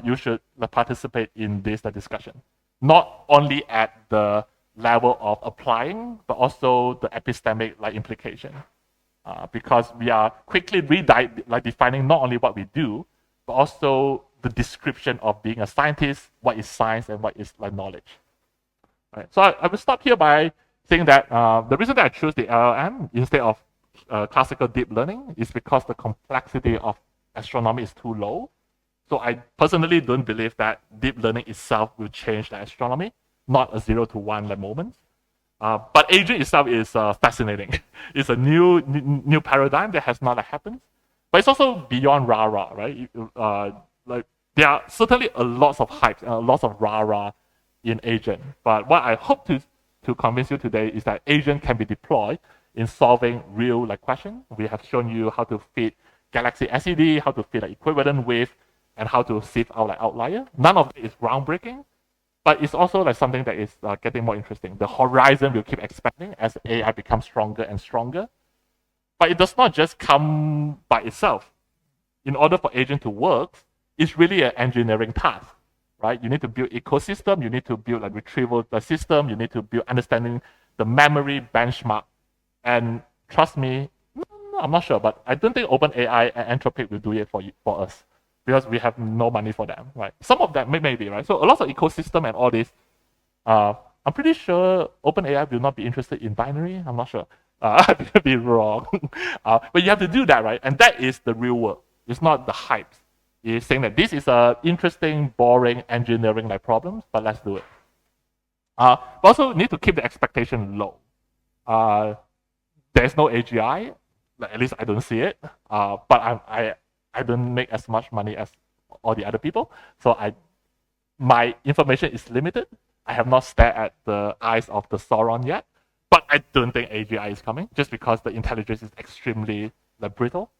you should participate in this discussion. Not only at the level of applying, but also the epistemic implication. Because we are quickly defining not only what we do, but also the description of being a scientist, what is science and what is knowledge. Right. So I will stop here by saying that the reason that I chose the LLM instead of classical deep learning is because the complexity of astronomy is too low. So I personally don't believe that deep learning itself will change the astronomy, not a 0 to 1 moment. But aging itself is fascinating. It's a new paradigm that has not happened. But it's also beyond rah-rah, right? There are certainly a lot of hype and a lot of rah-rah in agent. But what I hope to convince you today is that agent can be deployed in solving real questions. We have shown you how to fit galaxy SED, how to fit equivalent wave, and how to sieve out outlier. None of it is groundbreaking, but it's also something that is getting more interesting. The horizon will keep expanding as AI becomes stronger and stronger. But it does not just come by itself. In order for agent to work, it's really an engineering task, right? You need to build ecosystem, you need to build retrieval system, you need to build understanding the memory benchmark. And trust me, I'm not sure, but I don't think OpenAI and Anthropic will do it for us, because we have no money for them, right? Some of them maybe, right? So a lot of ecosystem and all this, I'm pretty sure OpenAI will not be interested in binary. I'm not sure. I could be wrong. But you have to do that, right? And that is the real work. It's not the hype. It's saying that this is an interesting, boring engineering problems, but let's do it. Also need to keep the expectation low. There's no AGI, at least I don't see it. But I don't make as much money as all the other people, so my information is limited. I have not stared at the eyes of the Sauron yet, but I don't think AGI is coming just because the intelligence is extremely brittle.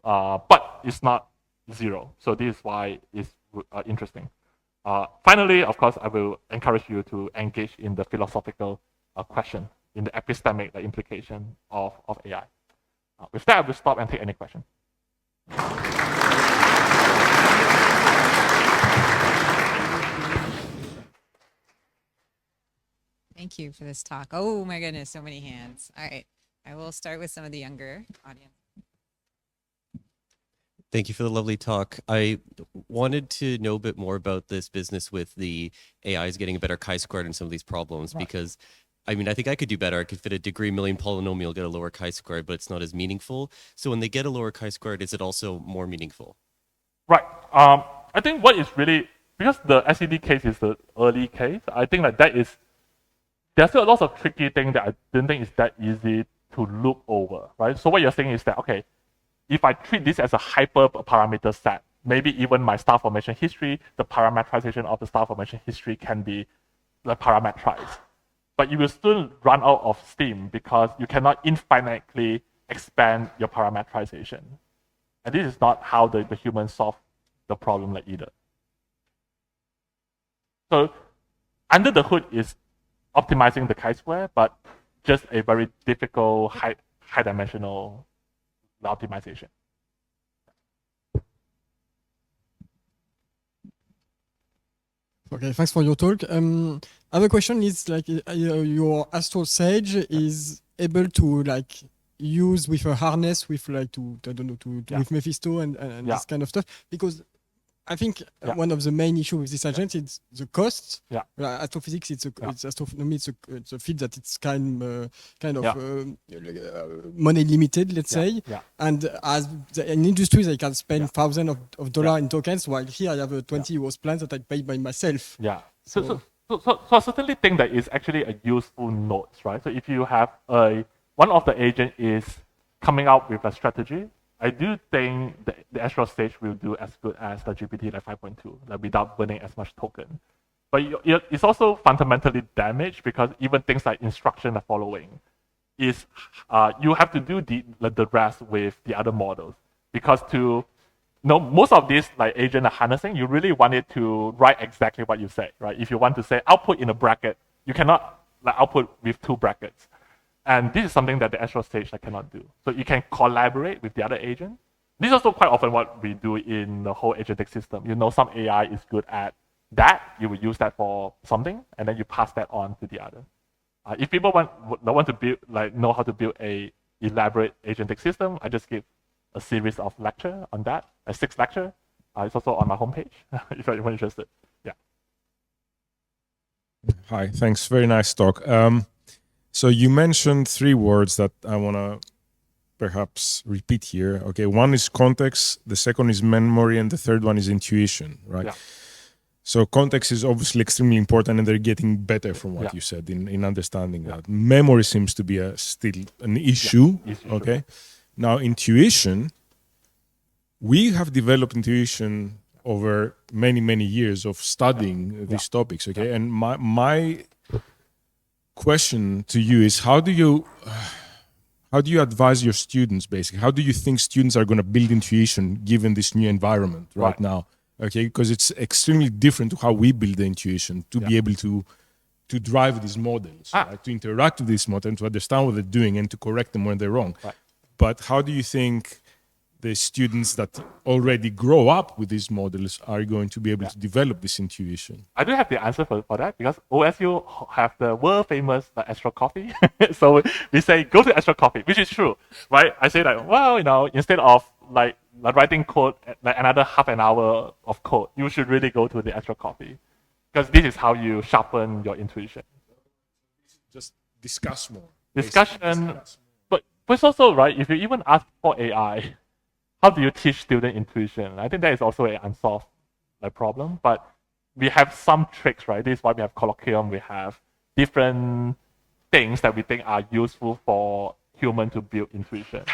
But it's not zero, so this is why it's interesting. Finally, of course, I will encourage you to engage in the philosophical question, in the epistemic implication of AI. With that, I will stop and take any question. Thank you for this talk. Oh my goodness, so many hands. All right, I will start with some of the younger audience. Thank you for the lovely talk. I wanted to know a bit more about this business with the AIs getting a better chi-squared in some of these problems, right. Because I mean, I think I could do better. I could fit a degree million polynomial, get a lower chi-squared, but it's not as meaningful. So when they get a lower chi-squared, is it also more meaningful? Right. I think what is really, because the SED case is the early case, I think there's still a lot of tricky things that I don't think is that easy to look over, right? So what you're saying is that, okay, if I treat this as a hyper-parameter set, maybe even my star formation history, the parametrization of the star formation history can be parametrized. But you will still run out of steam because you cannot infinitely expand your parametrization. And this is not how the humans solve the problem either. So under the hood is optimizing the chi-square, but just a very difficult high-dimensional optimization. Okay, thanks for your talk. Other question is like your Astro Sage is able to like use with a harness with like I don't know with Mephisto and this kind of stuff, because I think one of the main issues with this agent is the cost. Yeah. Astrophysics, it's astronomy. It's a field that it's kind of money limited, let's say. Yeah. And as in industries, they can spend thousands of dollars in tokens, while here I have a 20 euros plan that I pay by myself. Yeah. So I certainly think that it's actually a useful node, right? So if you have one of the agent is coming out with a strategy, I do think the Astro Stage will do as good as the GPT like 5.2, like without burning as much token. But it's also fundamentally damaged because even things like instruction and following is you have to do the rest with the other models, because most of these like agent harnessing, you really want it to write exactly what you say, right? If you want to say output in a bracket, you cannot like output with 2 brackets. And this is something that the Astro Stage cannot do. So you can collaborate with the other agent. This is also quite often what we do in the whole agentic system. Some AI is good at that. You will use that for something, and then you pass that on to the other. If people want to build, know how to build a elaborate agentic system, I just give a series of lecture on that, a 6 lecture. It's also on my homepage if you're interested. Yeah. Hi, thanks. Very nice talk. So you mentioned 3 words that I want to perhaps repeat here. Okay, one is context, the second is memory, and the third one is intuition, right? Yeah. So context is obviously extremely important, and they're getting better from what you said in understanding that. Memory seems to be still an issue, okay? Now, intuition, we have developed intuition over many, many years of studying these topics, okay? And my question to you is, how do you advise your students, basically? How do you think students are going to build intuition given this new environment right now? Okay, because it's extremely different to how we build the intuition to be able to drive these models, right? To interact with these models, and to understand what they're doing and to correct them when they're wrong. Right. But how do you think the students that already grow up with these models are going to be able to develop this intuition? I do have the answer for that, because OSU have the world famous Astro Coffee. So we say, go to Astro Coffee, which is true, right? I say like, well, instead of like writing code, like another half an hour of code, you should really go to the Astro Coffee, because this is how you sharpen your intuition. Just discuss more. Discussion, but it's also, right, if you even ask for AI, how do you teach student intuition? I think that is also an unsolved problem, but we have some tricks, right? This is why we have colloquium, we have different things that we think are useful for human to build intuition.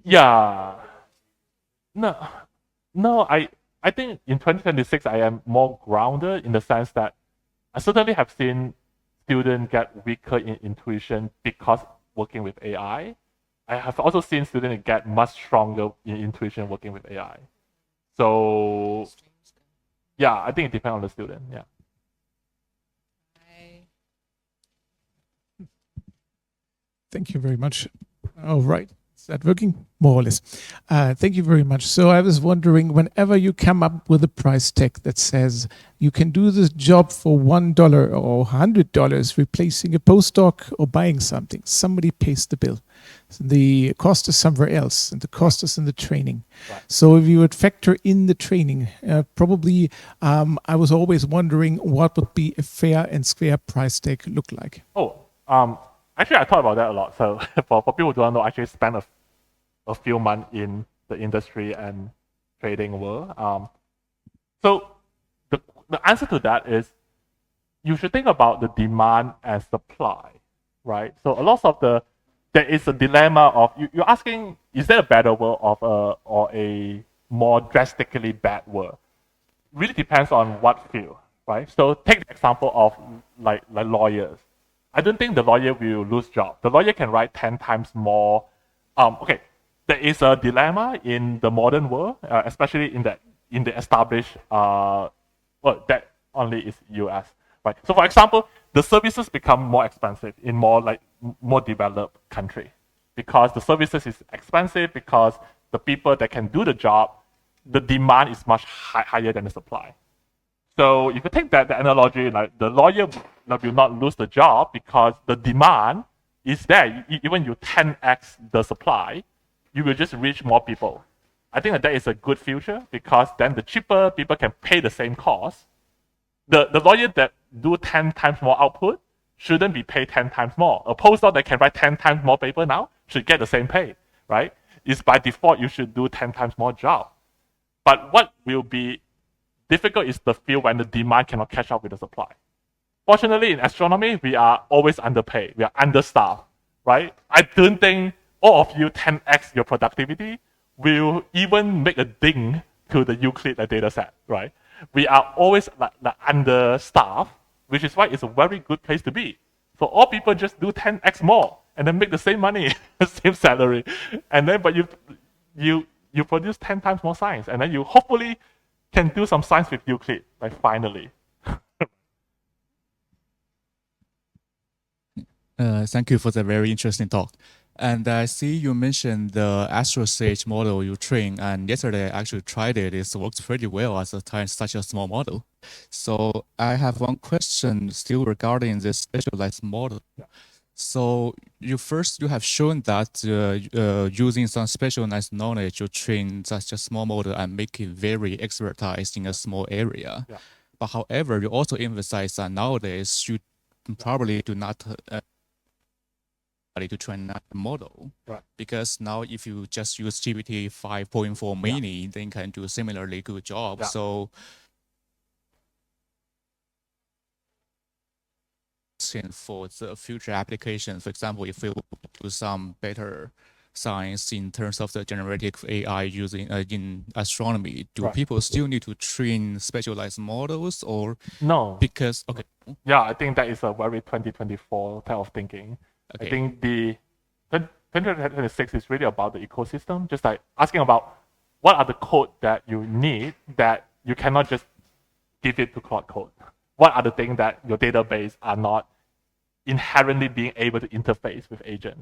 Yeah. No, I think in 2026 I am more grounded in the sense that I certainly have seen students get weaker in intuition because working with AI. I have also seen students get much stronger in intuition working with AI. So, yeah, I think it depends on the student. Yeah. Thank you very much. All right. Is that working? More or less. Thank you very much. So I was wondering, whenever you come up with a price tag that says you can do this job for $1 or $100, replacing a postdoc or buying something, somebody pays the bill. The cost is somewhere else, and the cost is in the training. Right. So if you would factor in the training, probably I was always wondering what would be a fair and square price tag look like. Actually, I thought about that a lot. So for people who don't know, I actually spent a few months in the industry and trading world. So the answer to that is you should think about the demand and supply, right? So a lot of there is a dilemma of you're asking, is there a better world or a more drastically bad world? Really depends on what field, right? So take the example of like lawyers. I don't think the lawyer will lose job. The lawyer can write 10 times more. There is a dilemma in the modern world, especially in in the established, well, that only is US, right? So for example, the services become more expensive in more developed country because the services is expensive because the people that can do the job, the demand is much higher than the supply. So if you take the analogy, like the lawyer will not lose the job because the demand is there. Even you 10x the supply, you will just reach more people. I think that is a good future because then the cheaper people can pay the same cost. The lawyer that do 10 times more output shouldn't be paid 10 times more. A postdoc that can write 10 times more paper now should get the same pay, right? It's by default you should do 10 times more job. But what will be difficult is the field when the demand cannot catch up with the supply. Fortunately, in astronomy, we are always underpaid. We are understaffed, right? I don't think all of you 10x your productivity will even make a ding to the Euclid data set, right? We are always understaffed, which is why it's a very good place to be. So all people just do 10x more and then make the same money, same salary. And then, but you produce 10 times more science, and then you hopefully can do some science with Euclid, like finally. Thank you for the very interesting talk. And I see you mentioned the AstroSage model you trained, and yesterday I actually tried it. It works pretty well as such a small model. So I have one question still regarding this specialized model. Yeah. So you have shown that using some specialized knowledge, you train such a small model and make it very expertise in a small area. Yeah. But however, you also emphasize that nowadays you probably do not to train that model, right? Because now if you just use GPT 5.4 mini, then can do similarly good job. Yeah. So for the future applications, for example, if we do some better science in terms of the generative AI using in astronomy, do people still need to train specialized models or no? Because okay, yeah, I think that is a very 2024 type of thinking. Okay. I think the 2026 is really about the ecosystem, just like asking about what are the code that you need that you cannot just give it to Claude Code. What are the things that your database are not inherently being able to interface with agent,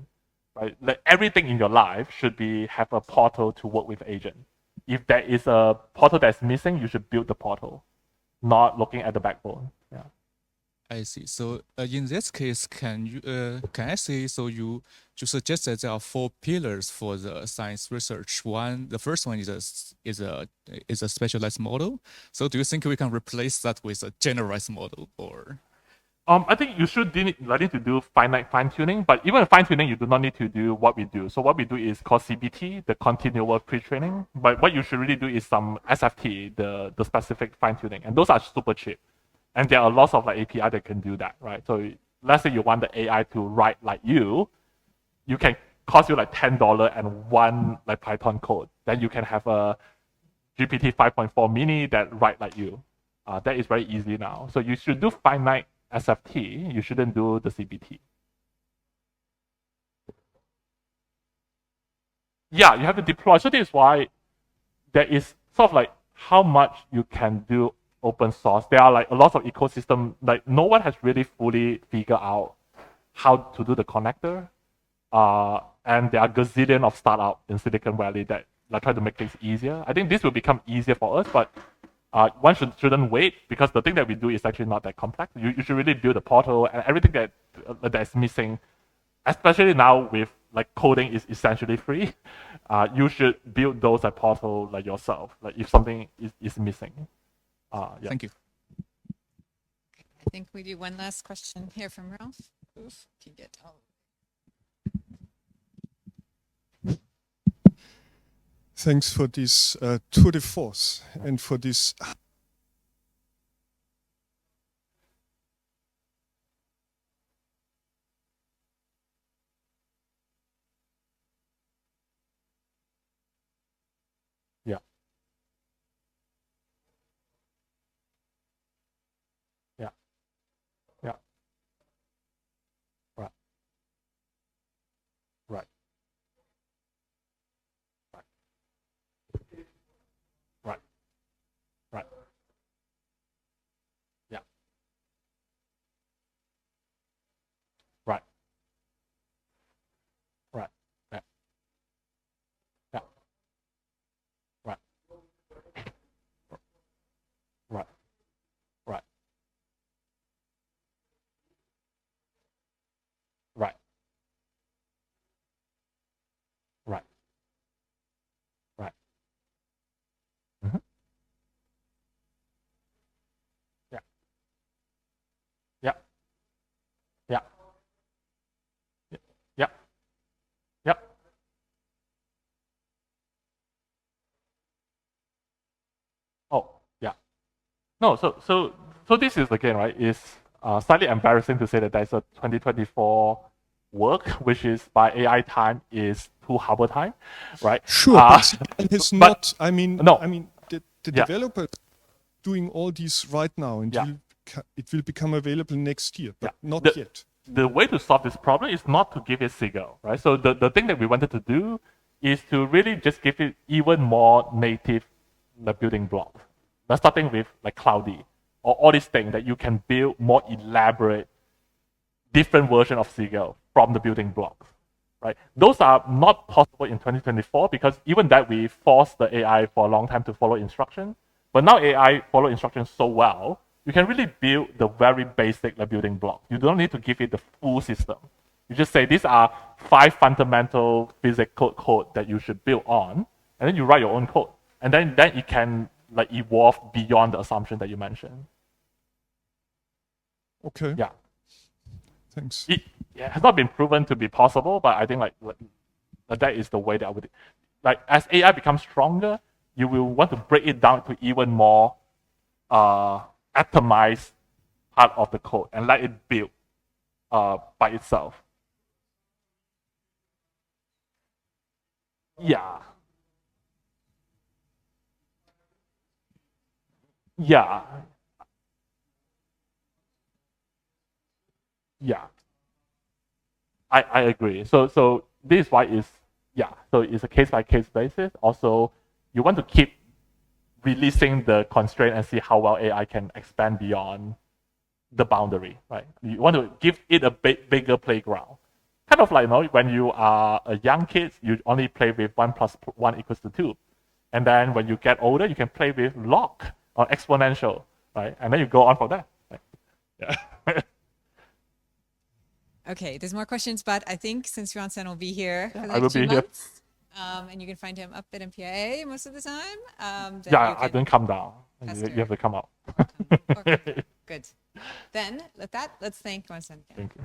right? Like everything in your life should have a portal to work with agent. If there is a portal that's missing, you should build the portal, not looking at the backbone. Yeah. I see. So in this case, can I say so? You suggested there are 4 pillars for the science research. The first one is a specialized model. So do you think we can replace that with a generalized model, or? I think you should need to do finite fine tuning, but even fine tuning, you do not need to do what we do. So what we do is called CBT, the continual pre-training. But what you should really do is some SFT, the specific fine tuning, and those are super cheap. And there are lots of API that can do that, right? So let's say you want the AI to write like you can cost you $10 and one Python code. Then you can have a GPT 5.4 mini that write like you. That is very easy now. So you should do finite SFT. You shouldn't do the CBT. Yeah, you have to deploy. So this is why there is sort of how much you can do open source. There are a lot of ecosystem, no one has really fully figured out how to do the connector. And there are gazillion of startups in Silicon Valley that try to make things easier. I think this will become easier for us, but one shouldn't wait because the thing that we do is actually not that complex. You should really build a portal and everything that's missing, especially now with coding is essentially free. You should build those portal yourself. If something is missing. Yeah. Thank you. I think we do one last question here from Ralph. Oof, can get all. Thanks for this tour de force and for this. Yeah. Yeah. Yeah. Right. Right. Right. Right. No, so this is again, right, is slightly embarrassing to say that there's a 2024 work, which is by AI time is 2 Hubble time, right? Sure, but it's not. I mean, no. The Yeah. developer doing all these right now, and it will become available next year, but not yet. The way to solve this problem is not to give it SIGO, right? So the thing that we wanted to do is to really just give it even more native building blocks. That's starting with like Cloudy or all these things that you can build more elaborate, different version of SIGO from the building blocks, right? Those are not possible in 2024 because even that we forced the AI for a long time to follow instructions. But now AI follow instructions so well, you can really build the very basic building blocks. You don't need to give it the full system. You just say these are 5 fundamental physics code that you should build on, and then you write your own code, and then it can evolve beyond the assumption that you mentioned. Okay. Yeah. Thanks. It has not been proven to be possible, but I think that is the way that I would as AI becomes stronger, you will want to break it down to even more atomized part of the code and let it build by itself. Yeah. Yeah. Yeah. I agree. So this is why so it's a case-by-case basis. Also, you want to keep releasing the constraint and see how well AI can expand beyond the boundary, right? You want to give it a bigger playground. Kind of like, when you are a young kid, you only play with 1 + 1 = 2. And then when you get older, you can play with log or exponential, right? And then you go on from there. Right? Yeah. Okay, there's more questions, but I think since Yuan-Sen will be here for the I will next 2 be here. months, and you can find him up at MPIA most of the time. I didn't come down. You have to come out. Okay, good. Then, let's thank Yuan-Sen again. Thank you.